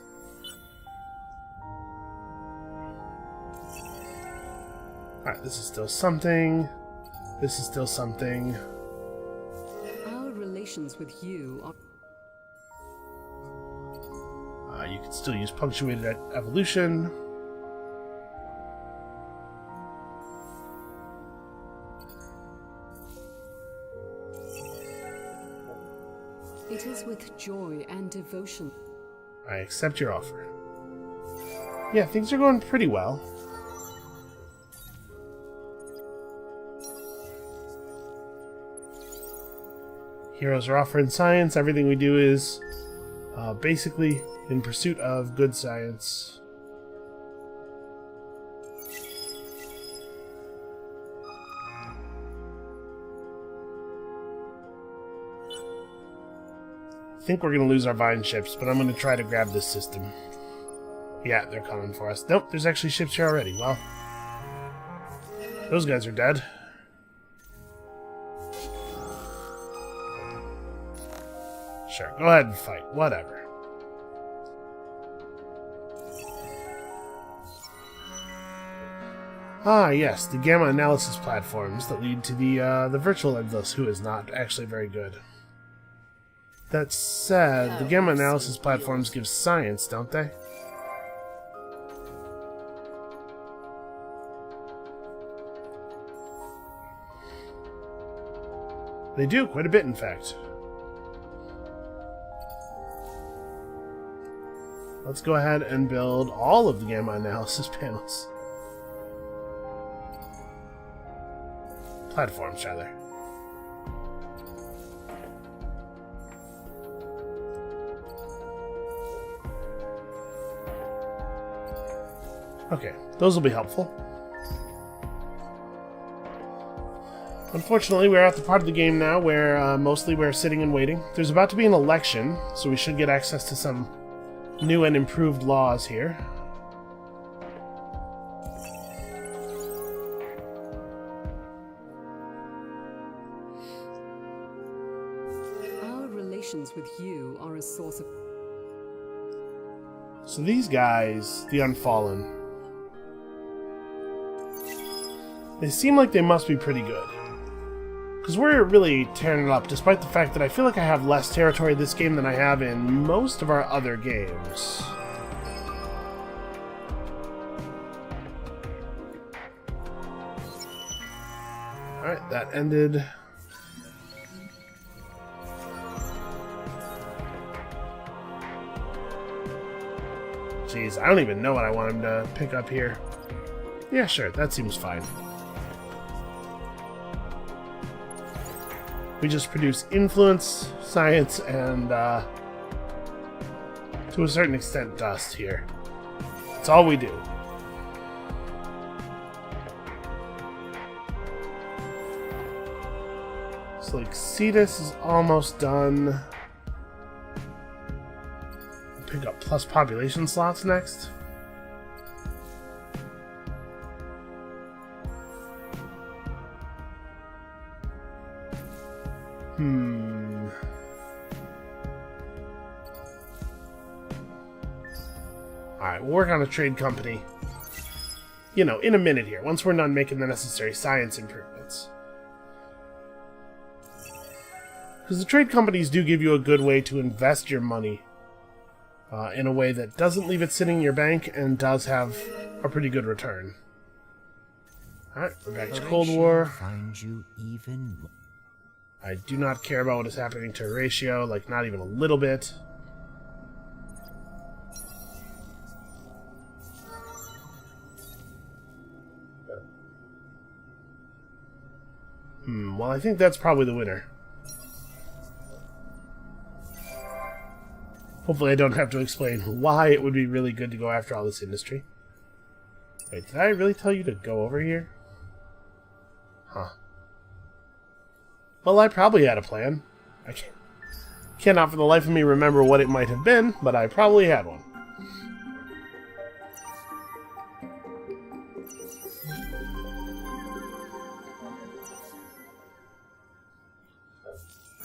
[SPEAKER 1] Alright, this is still something. This is still something.
[SPEAKER 7] Our relations with you are...
[SPEAKER 1] You can still use punctuated evolution.
[SPEAKER 7] It is with joy and devotion.
[SPEAKER 1] I accept your offer. Yeah, things are going pretty well. Heroes are offering science. Everything we do is basically in pursuit of good science. I think we're going to lose our Vine ships, but I'm going to try to grab this system. Yeah, they're coming for us. Nope, there's actually ships here already. Well, those guys are dead. Sure, go ahead and fight. Whatever. Ah, yes, the gamma analysis platforms that lead to the virtual endless, who is not actually very good. That said, the gamma analysis platforms give science, don't they? They do, quite a bit, in fact. Let's go ahead and build all of the gamma analysis panels. Platforms, rather. Okay, those will be helpful. Unfortunately, we're at the part of the game now where mostly we're sitting and waiting. There's about to be an election, so we should get access to some new and improved laws here.
[SPEAKER 7] Our relations with you are a source of...
[SPEAKER 1] So these guys, the Unfallen, they seem like they must be pretty good. Because we're really tearing it up, despite the fact that I feel like I have less territory this game than I have in most of our other games. Alright, that ended. Jeez, I don't even know what I want him to pick up here. Yeah, sure, that seems fine. We just produce influence, science, and, to a certain extent, dust here. That's all we do. So, like, Cetus is almost done. Pick up plus population slots next. Alright, we'll work on a trade company. You know, in a minute here, once we're done making the necessary science improvements. Because the trade companies do give you a good way to invest your money in a way that doesn't leave it sitting in your bank and does have a pretty good return. Alright, we're back to Cold War.
[SPEAKER 2] Find you even more.
[SPEAKER 1] I do not care about what is happening to Horatio, like, not even a little bit. Well, I think that's probably the winner. Hopefully I don't have to explain why it would be really good to go after all this industry. Wait, did I really tell you to go over here? Huh. Well, I probably had a plan. I cannot for the life of me remember what it might have been, but I probably had one.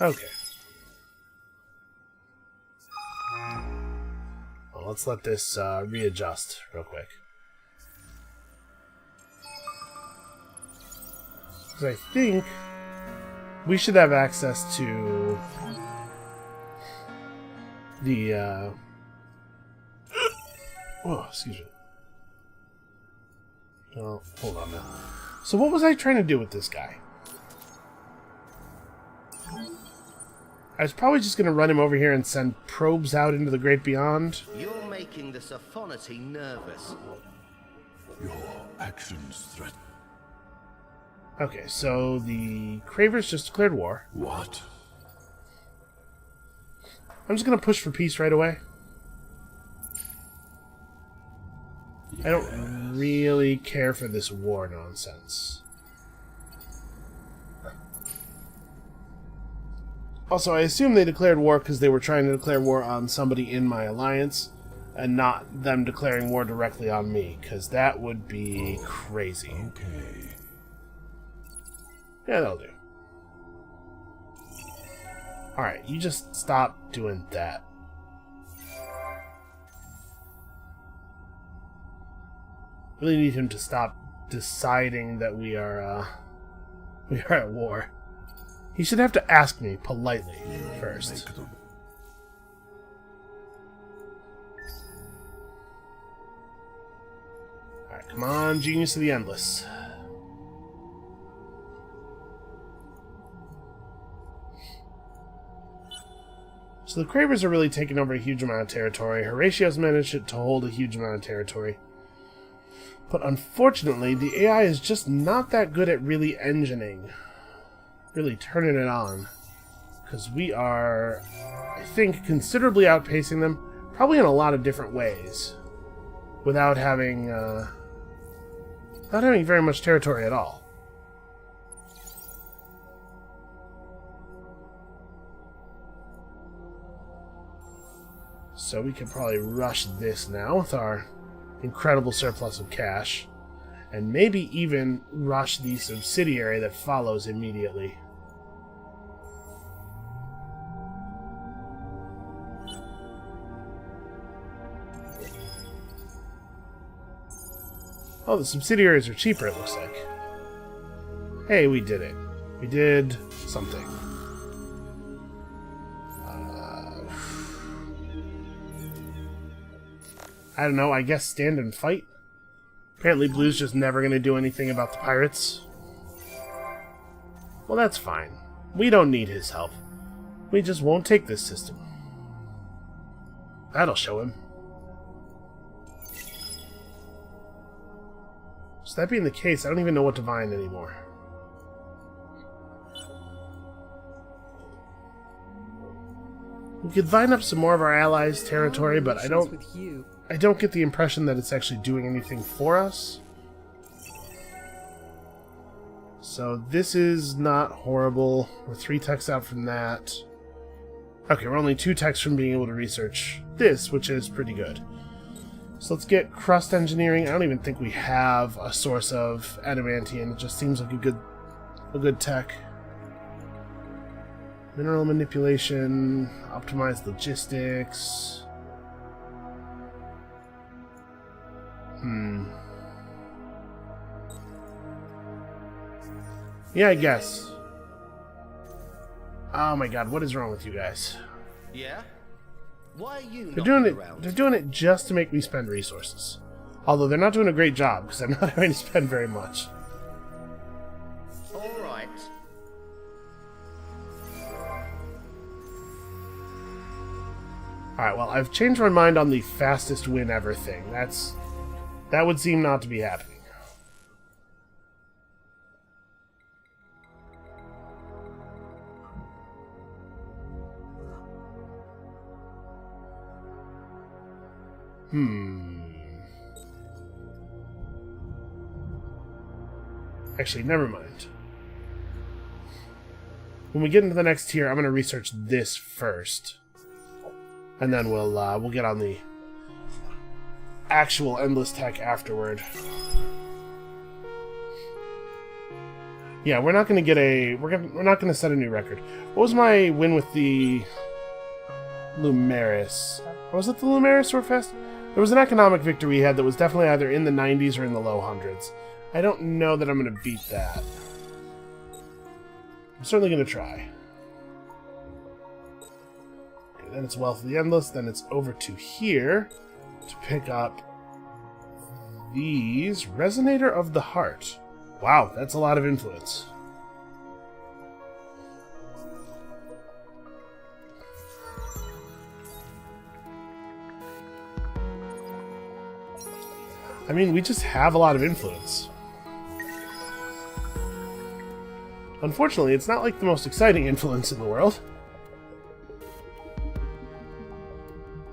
[SPEAKER 1] Okay. Well, let's let this readjust real quick. Because I think we should have access to the oh, excuse me. Oh, hold on now. So what was I trying to do with this guy? I was probably just going to run him over here and send probes out into the great beyond.
[SPEAKER 8] You're making the Sophonoty nervous.
[SPEAKER 3] Your actions threaten.
[SPEAKER 1] Okay, so the Cravers just declared war.
[SPEAKER 3] What?
[SPEAKER 1] I'm just going to push for peace right away. I don't really care for this war nonsense. Also, I assume they declared war because they were trying to declare war on somebody in my alliance, and not them declaring war directly on me, because that would be crazy.
[SPEAKER 3] Okay.
[SPEAKER 1] Yeah, that'll do. Alright, you just stop doing that. Really need him to stop deciding that we are at war. He should have to ask me politely first. Alright, come on, genius of the endless. So the Cravers are really taking over a huge amount of territory. Horatio's managed to hold a huge amount of territory. But unfortunately, the AI is just not that good at really engineering. Really turning it on. Because we are, I think, considerably outpacing them. Probably in a lot of different ways. Without having very much territory at all. So we could probably rush this now with our incredible surplus of cash. And maybe even rush the subsidiary that follows immediately. Oh, the subsidiaries are cheaper, it looks like. Hey, we did it. We did something. I don't know, I guess stand and fight? Apparently Blue's just never going to do anything about the pirates. Well, that's fine. We don't need his help. We just won't take this system. That'll show him. So that being the case, I don't even know what to vine anymore. We could vine up some more of our allies' territory, but I don't get the impression that it's actually doing anything for us. So this is not horrible. We're 3 techs out from that. Okay, we're only 2 techs from being able to research this, which is pretty good. So let's get crust engineering. I don't even think we have a source of adamantium. It just seems like a good tech. Mineral manipulation, optimized logistics. Yeah, I guess. Oh my god, what is wrong with you guys?
[SPEAKER 8] Yeah? Why are you
[SPEAKER 1] They're doing it.
[SPEAKER 8] around?
[SPEAKER 1] They're doing it just to make me spend resources. Although they're not doing a great job because I'm not having to spend very much.
[SPEAKER 8] All right.
[SPEAKER 1] All right. Well, I've changed my mind on the fastest win ever thing. That would seem not to be happening. Actually, never mind. When we get into the next tier, I'm going to research this first. And then we'll get on the actual endless tech afterward. Yeah, we're not going to get we're not going to set a new record. What was my win with the Lumeris? Was it the Lumeris or fast? There was an economic victory we had that was definitely either in the 90s or in the low hundreds. I don't know that I'm going to beat that. I'm certainly going to try. Okay, then it's Wealth of the Endless. Then it's over to here to pick up these. Resonator of the Heart. Wow, that's a lot of influence. I mean, we just have a lot of influence. Unfortunately, it's not like the most exciting influence in the world.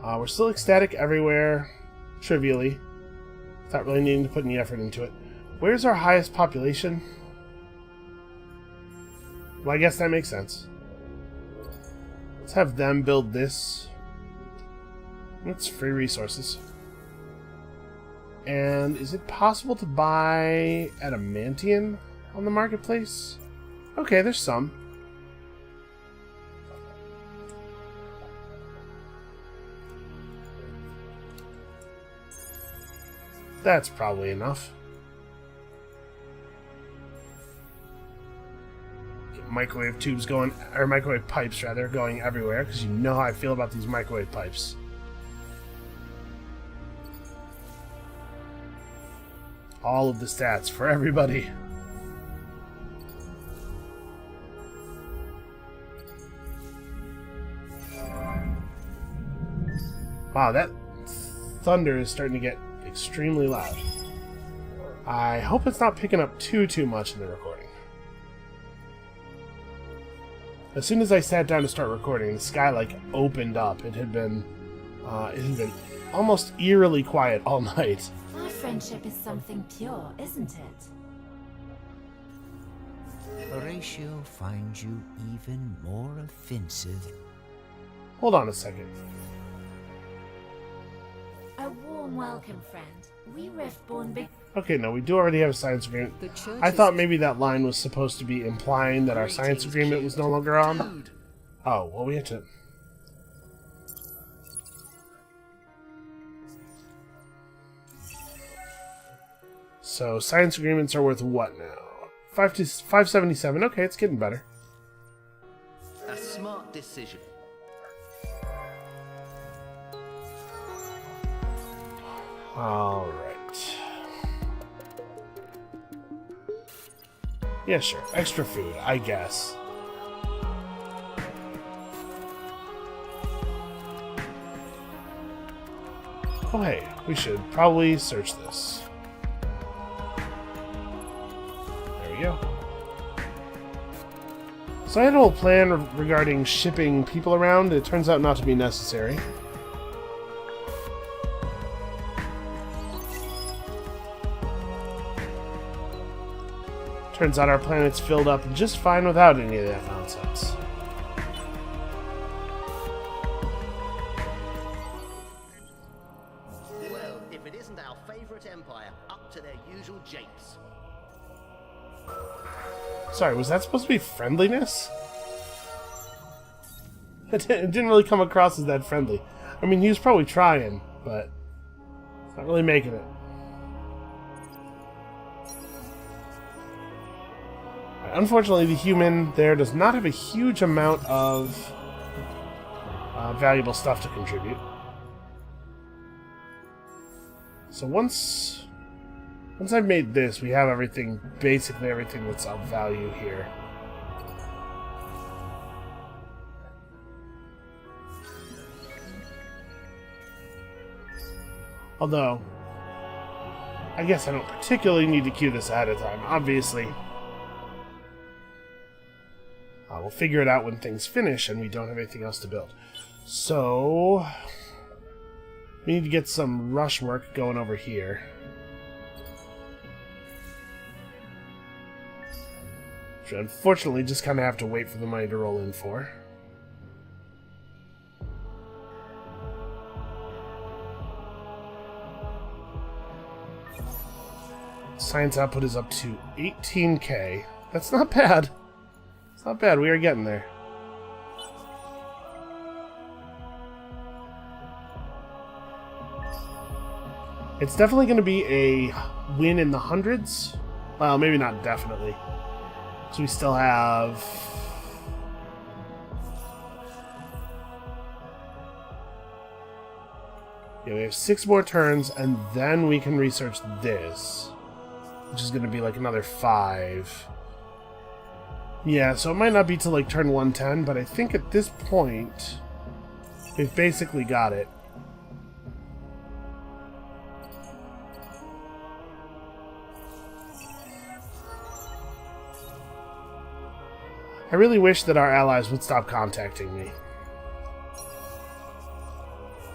[SPEAKER 1] We're still ecstatic everywhere, trivially, without really needing to put any effort into it. Where's our highest population? Well, I guess that makes sense. Let's have them build this. It's free resources. And is it possible to buy adamantium on the marketplace? Okay, there's some. That's probably enough. Get microwave tubes going, or microwave pipes rather, going everywhere, because you know how I feel about these microwave pipes. All of the stats for everybody. Wow, that thunder is starting to get extremely loud. I hope it's not picking up too much in the recording. As soon as I sat down to start recording, the sky like opened up. It had been almost eerily quiet all night.
[SPEAKER 5] Our friendship is something pure, isn't it?
[SPEAKER 2] Horatio finds you even more offensive.
[SPEAKER 1] Hold on a second.
[SPEAKER 5] A warm welcome, friend. We Riftborn big.
[SPEAKER 1] Okay, no, we do already have a science agreement.
[SPEAKER 7] The church
[SPEAKER 1] I
[SPEAKER 7] is-
[SPEAKER 1] thought maybe that line was supposed to be implying that our science agreement was no longer on.
[SPEAKER 8] Dude,
[SPEAKER 1] Oh, well, we had to... So, science agreements are worth what now? 577. Okay, it's getting better.
[SPEAKER 8] a smart decision.
[SPEAKER 1] Alright. Yeah, sure. Extra food, I guess. Oh, hey, we should probably search this. There we go. So I had a whole plan regarding shipping people around. It turns out not to be necessary. Turns out our planet's filled up just fine without any of that nonsense.
[SPEAKER 8] Well, if it isn't our favorite empire, up to their usual japes.
[SPEAKER 1] Sorry, was that supposed to be friendliness? It didn't really come across as that friendly. I mean, he was probably trying, but it's not really making it. Unfortunately, the human there does not have a huge amount of valuable stuff to contribute. So once I've made this, we have everything, basically everything that's of value here. Although, I guess I don't particularly need to queue this ahead of time. Obviously, we'll figure it out when things finish and we don't have anything else to build. So, we need to get some rush work going over here. Which unfortunately just kind of have to wait for the money to roll in for. Science output is up to 18k. That's not bad. It's not bad. We are getting there. It's definitely going to be a win in the hundreds. Well, maybe not definitely. So we still have... Yeah, we have 6 more turns, and then we can research this. Which is going to be like another 5. Yeah, so it might not be till like turn 110, but I think at this point, we've basically got it. I really wish that our allies would stop contacting me.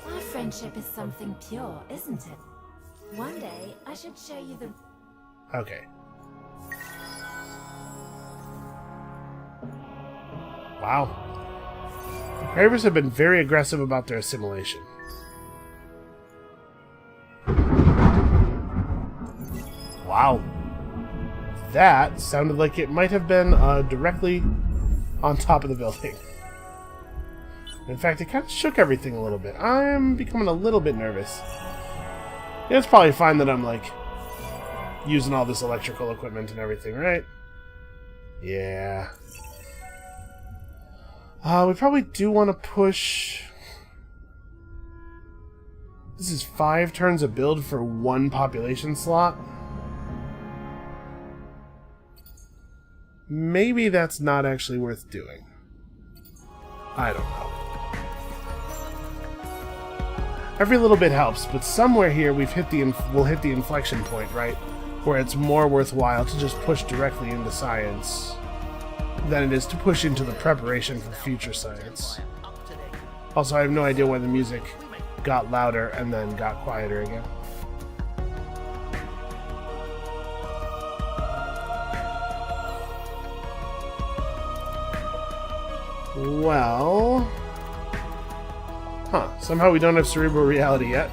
[SPEAKER 5] Our friendship is something pure, isn't it? One day, I should show you the...
[SPEAKER 1] Okay. Wow. The Cravers have been very aggressive about their assimilation. Wow. That sounded like it might have been directly on top of the building. In fact, it kind of shook everything a little bit. I'm becoming a little bit nervous. Yeah, it's probably fine that I'm, like, using all this electrical equipment and everything, right? Yeah. We probably do want to push... This is 5 turns of build for 1 population slot. Maybe that's not actually worth doing. I don't know. Every little bit helps, but somewhere here we'll hit the inflection point, right? Where it's more worthwhile to just push directly into science than it is to push into the preparation for future science. Also, I have no idea why the music got louder and then got quieter again. Well... Huh, somehow we don't have cerebral reality yet.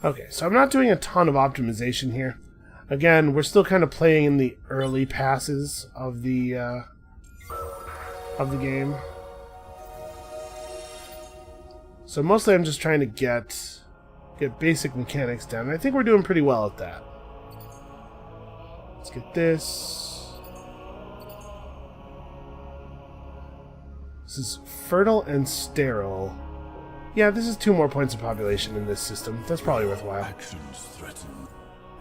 [SPEAKER 1] Okay, so I'm not doing a ton of optimization here. Again, we're still kind of playing in the early passes of the game. So mostly I'm just trying to get basic mechanics down. And I think we're doing pretty well at that. Let's get this. This is fertile and sterile. Yeah, this is 2 more points of population in this system. That's probably worthwhile.
[SPEAKER 3] Actions threaten.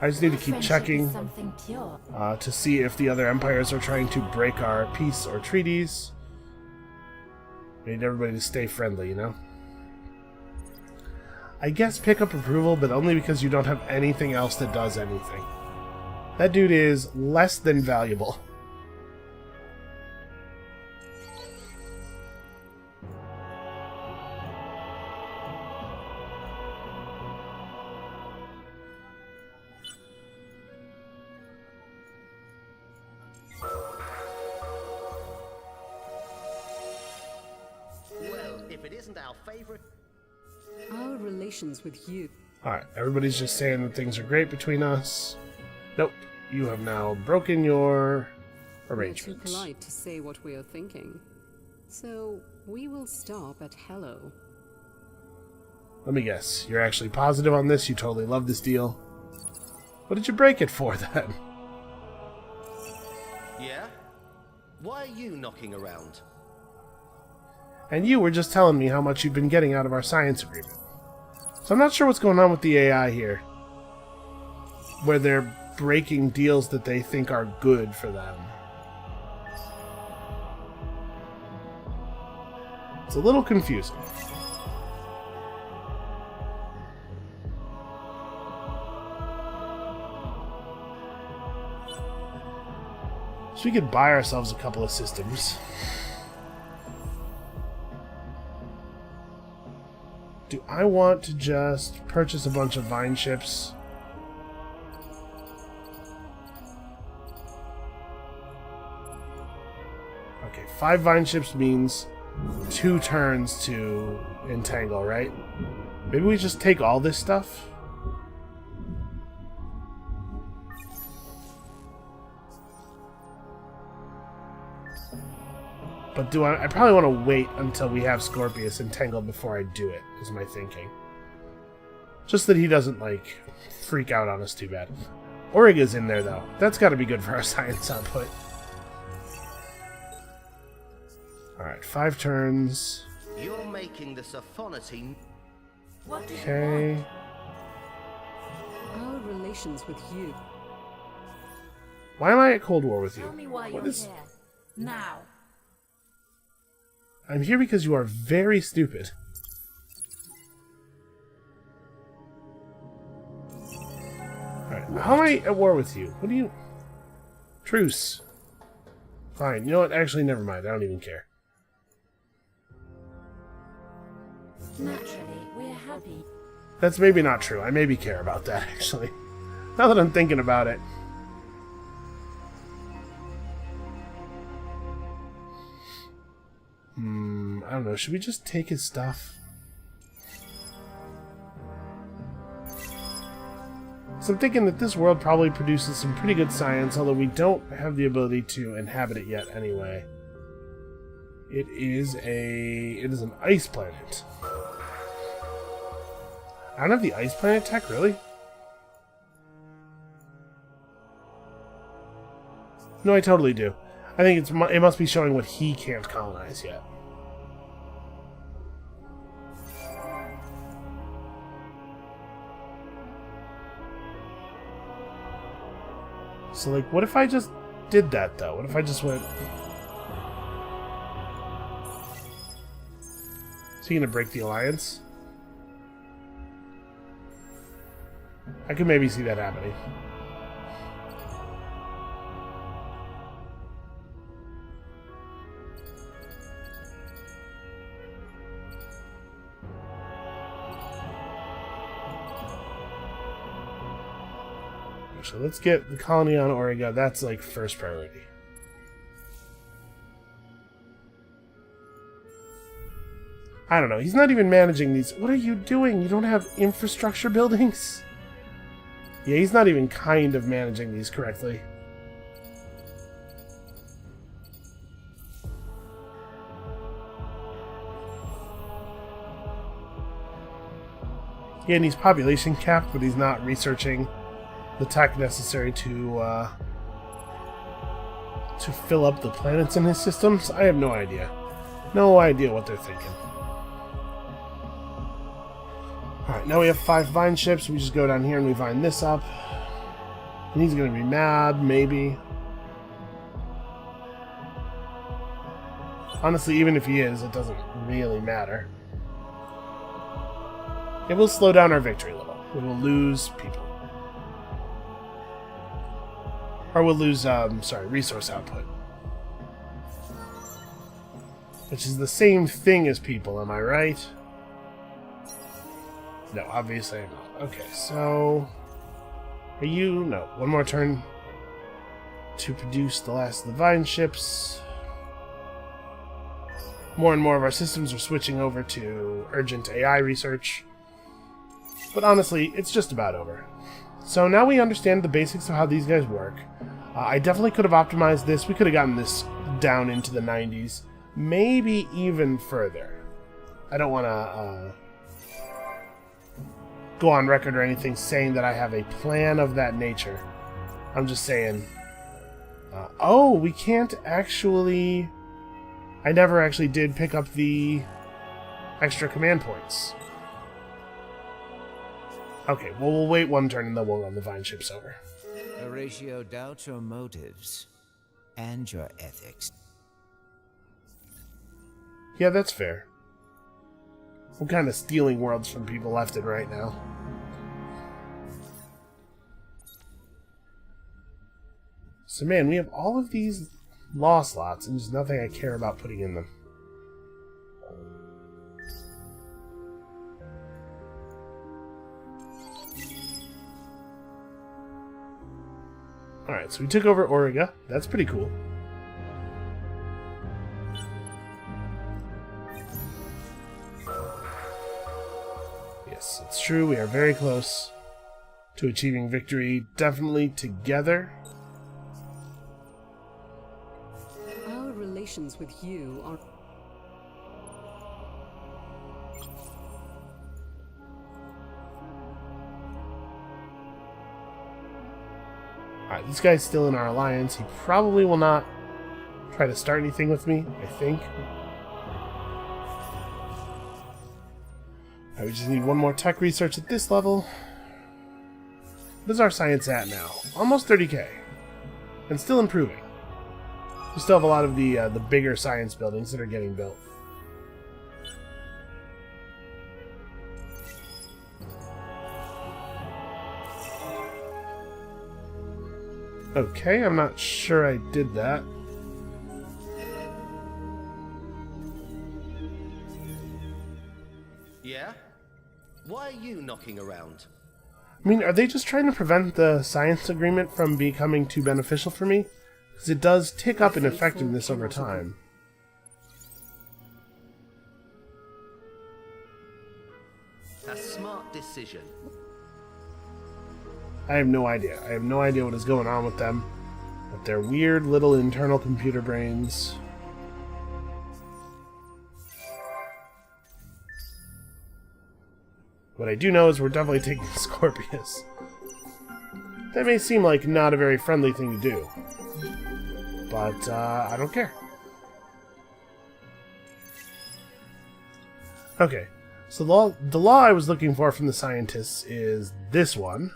[SPEAKER 1] I just need to keep
[SPEAKER 5] Friendship
[SPEAKER 1] checking
[SPEAKER 5] is something pure.
[SPEAKER 1] to see if the other empires are trying to break our peace or treaties. We need everybody to stay friendly, you know? I guess pick up approval, but only because you don't have anything else that does anything. That dude is less than valuable.
[SPEAKER 8] Well, if it isn't our favorite...
[SPEAKER 7] Our relations with you.
[SPEAKER 1] Alright, everybody's just saying that things are great between us. Nope, you have now broken your
[SPEAKER 7] We're too
[SPEAKER 1] arrangements.
[SPEAKER 7] polite to say what we are thinking. So, we will stop at hello.
[SPEAKER 1] Let me guess, you're actually positive on this? You totally love this deal? What did you break it for, then?
[SPEAKER 8] Yeah? Why are you knocking around?
[SPEAKER 1] And you were just telling me how much you've been getting out of our science agreement. So I'm not sure what's going on with the AI here. Where they're breaking deals that they think are good for them. It's a little confusing. So we could buy ourselves a couple of systems. Do I want to just purchase a bunch of vine ships? Okay, 5 vine ships means 2 turns to entangle, right? Maybe we just take all this stuff? But do I probably want to wait until we have Scorpius entangled before I do it, is my thinking. Just that he doesn't, like, freak out on us too bad. Auriga's in there, though. That's got to be good for our science output. Alright, 5 turns.
[SPEAKER 8] You're making the Sophonaty...
[SPEAKER 5] What do you
[SPEAKER 1] Okay.
[SPEAKER 5] want?
[SPEAKER 7] Our relations with you.
[SPEAKER 1] Why am I at Cold War with you?
[SPEAKER 5] Tell me why
[SPEAKER 1] What
[SPEAKER 5] you're
[SPEAKER 1] is-
[SPEAKER 5] here. Now.
[SPEAKER 1] I'm here because you are very stupid. Alright, how am I at war with you? What do you... Truce. Fine, you know what? Actually, never mind. I don't even care.
[SPEAKER 5] Naturally, we're happy.
[SPEAKER 1] That's maybe not true. I maybe care about that, actually. Now that I'm thinking about it. I don't know. Should we just take his stuff? So I'm thinking that this world probably produces some pretty good science, although we don't have the ability to inhabit it yet anyway. It is an ice planet. I don't have the ice planet tech, really? No, I totally do. I think it must be showing what he can't colonize yet. So, like, what if I just did that, though? What if I just went... Is he gonna break the alliance? I could maybe see that happening. So let's get the colony on Auriga. That's like first priority. I don't know. He's not even managing these. What are you doing? You don't have infrastructure buildings? Yeah, he's not even kind of managing these correctly. Yeah, and he's population capped, but he's not researching the tech necessary to fill up the planets in his systems. I have no idea. No idea what they're thinking. Alright, now we have 5 vine ships. We just go down here and we vine this up. And he's going to be mad, maybe. Honestly, even if he is, it doesn't really matter. It will slow down our victory level. We will lose people. Or we'll lose, resource output. Which is the same thing as people, am I right? No, obviously I'm not. Okay, so... Are you... No, one more turn to produce the last of the vine ships. More and more of our systems are switching over to urgent AI research. But honestly, it's just about over. So now we understand the basics of how these guys work. I definitely could have optimized this. We could have gotten this down into the 90s. Maybe even further. I don't want to go on record or anything saying that I have a plan of that nature. I'm just saying... oh, we can't actually... I never actually did pick up the extra command points. Okay, well, we'll wait one turn and then we'll run the vine ships over.
[SPEAKER 2] Horatio doubts your motives and your ethics.
[SPEAKER 1] Yeah, that's fair. We're kind of stealing worlds from people left and right now. So man, we have all of these law slots and there's nothing I care about putting in them. Alright, so we took over Auriga. That's pretty cool. Yes, it's true. We are very close to achieving victory. Definitely together.
[SPEAKER 7] Our relations with you are...
[SPEAKER 1] Alright, this guy's still in our alliance. He probably will not try to start anything with me, I think. Alright, we just need one more tech research at this level. What is our science at now? Almost 30k. And still improving. We still have a lot of the bigger science buildings that are getting built. Okay, I'm not sure I did that.
[SPEAKER 8] Yeah? Why are you knocking around?
[SPEAKER 1] I mean, are they just trying to prevent the science agreement from becoming too beneficial for me? Because it does tick up in effectiveness over time.
[SPEAKER 8] A smart decision.
[SPEAKER 1] I have no idea. I have no idea what is going on with them. With their weird little internal computer brains. What I do know is we're definitely taking Scorpius. That may seem like not a very friendly thing to do. But, I don't care. Okay. So the law I was looking for from the scientists is this one.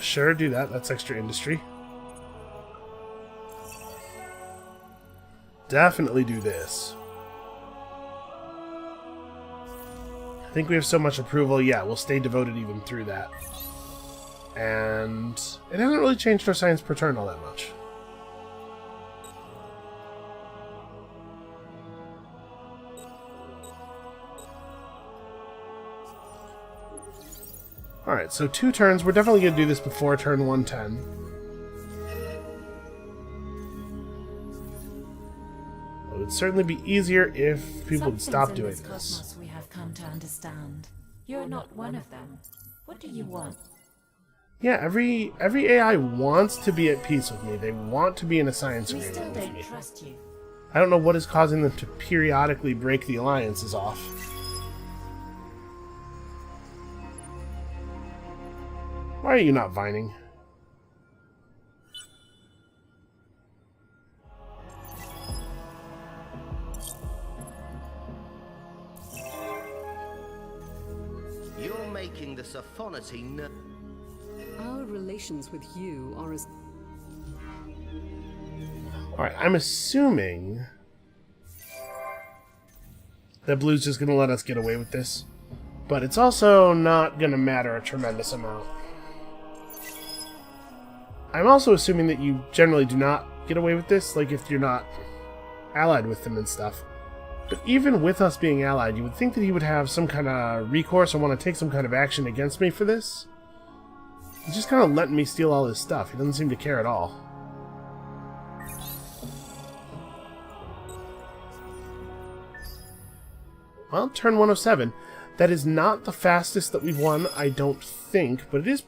[SPEAKER 1] Sure, do that. That's extra industry. Definitely do this. I think we have so much approval. Yeah, we'll stay devoted even through that. And it hasn't really changed our science per turn all that much. Alright, so 2 turns. We're definitely going to do this before turn 110. would certainly be easier if people would stop
[SPEAKER 5] Some
[SPEAKER 1] doing
[SPEAKER 5] things in this
[SPEAKER 1] this.
[SPEAKER 5] cosmos we have come to understand. You're not one of them. What do you want?
[SPEAKER 1] Yeah, every AI wants to be at peace with me. They want to be in a science
[SPEAKER 5] We still
[SPEAKER 1] agreement with
[SPEAKER 5] don't
[SPEAKER 1] me.
[SPEAKER 5] trust you.
[SPEAKER 1] I don't know what is causing them to periodically break the alliances off. Why are you not vining?
[SPEAKER 8] You're making the Sophonity
[SPEAKER 7] Our relations with you are as...
[SPEAKER 1] Alright, I'm assuming that Blue's just going to let us get away with this. But it's also not going to matter a tremendous amount. I'm also assuming that you generally do not get away with this, like if you're not allied with them and stuff. But even with us being allied, you would think that he would have some kind of recourse or want to take some kind of action against me for this. He's just kind of letting me steal all his stuff. He doesn't seem to care at all. Well, turn 107. That is not the fastest that we've won, I don't think, but it is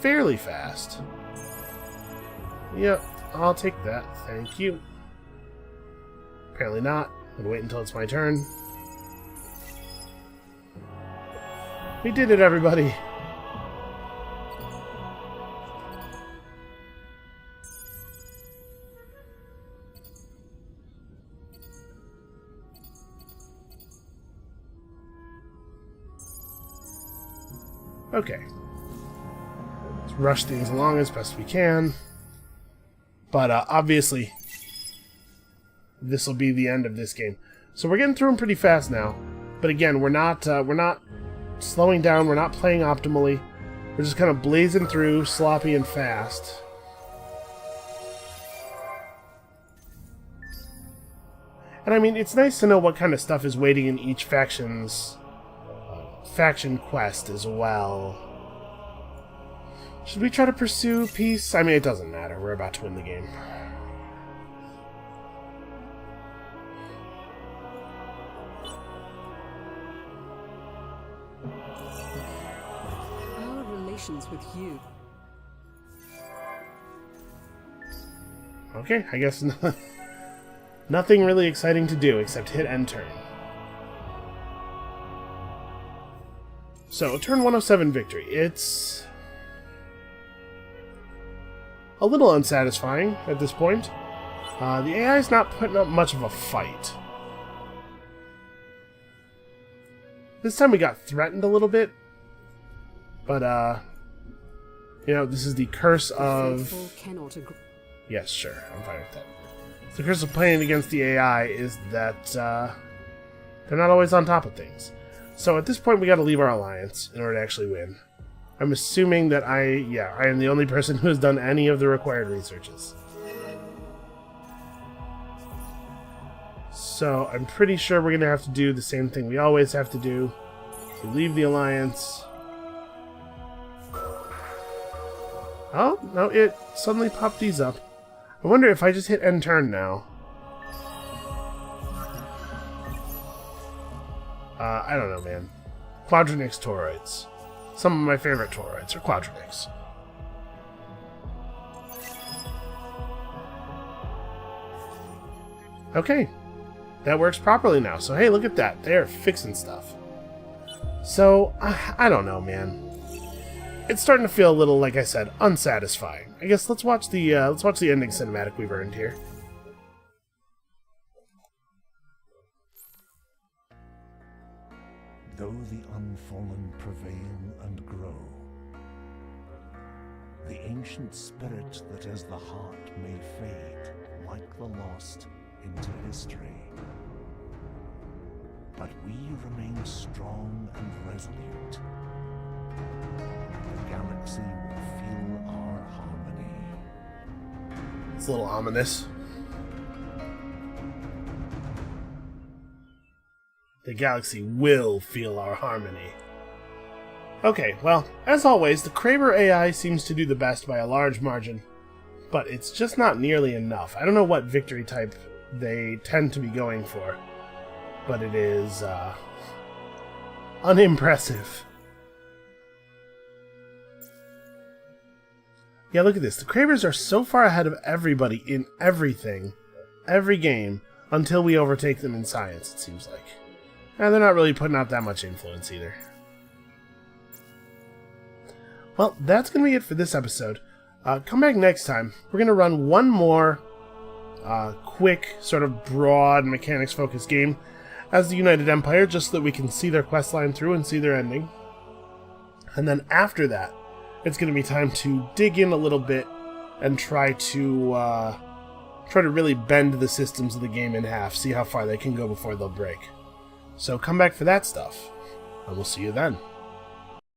[SPEAKER 1] fairly fast. Yep, I'll take that. Thank you. Apparently not. I'm gonna wait until it's my turn. We did it, everybody! Okay. Let's rush things along as best we can. But obviously, this will be the end of this game. So we're getting through them pretty fast now. But again, we're not slowing down. We're not playing optimally. We're just kind of blazing through, sloppy and fast. And I mean, it's nice to know what kind of stuff is waiting in each faction's faction quest as well. Should we try to pursue peace? I mean, it doesn't matter. We're about to win the game.
[SPEAKER 7] Our relations with you.
[SPEAKER 1] Okay, I guess nothing really exciting to do except hit end turn. So, turn 107 victory. It's a little unsatisfying at this point. The AI is not putting up much of a fight. This time we got threatened a little bit. But, you know, this is the curse of...
[SPEAKER 7] Faithful cannot agree.
[SPEAKER 1] Yes, sure, I'm fine with that. The curse of playing against the AI is that they're not always on top of things. So at this point we gotta leave our alliance in order to actually win. I'm assuming that I am the only person who has done any of the required researches. So I'm pretty sure we're gonna have to do the same thing we always have to do. We leave the alliance. Oh, no, it suddenly popped these up. I wonder if I just hit end turn now. I don't know, man. Quadronix toroids. Some of my favorite toroids are Quadronix. Okay. That works properly now. So, hey, look at that. They're fixing stuff. So, I don't know, man. It's starting to feel a little, like I said, unsatisfying. I guess let's watch the ending cinematic we've earned here.
[SPEAKER 3] Though the unfallen prevail and grow, the ancient spirit that as the heart may fade, like the lost, into history. But we remain strong and resolute. The galaxy will feel our harmony.
[SPEAKER 1] It's a little ominous. The galaxy will feel our harmony. Okay, well, as always, the Kraber AI seems to do the best by a large margin, but it's just not nearly enough. I don't know what victory type they tend to be going for. But it is unimpressive. Yeah, look at this. The Cravers are so far ahead of everybody in everything, every game, until we overtake them in science, it seems like. And they're not really putting out that much influence either. Well, that's going to be it for this episode. Come back next time. We're going to run one more quick, sort of broad, mechanics-focused game as the United Empire, just so that we can see their questline through and see their ending. And then after that, it's going to be time to dig in a little bit and try to really bend the systems of the game in half, see how far they can go before they'll break. So come back for that stuff, and we'll see you then.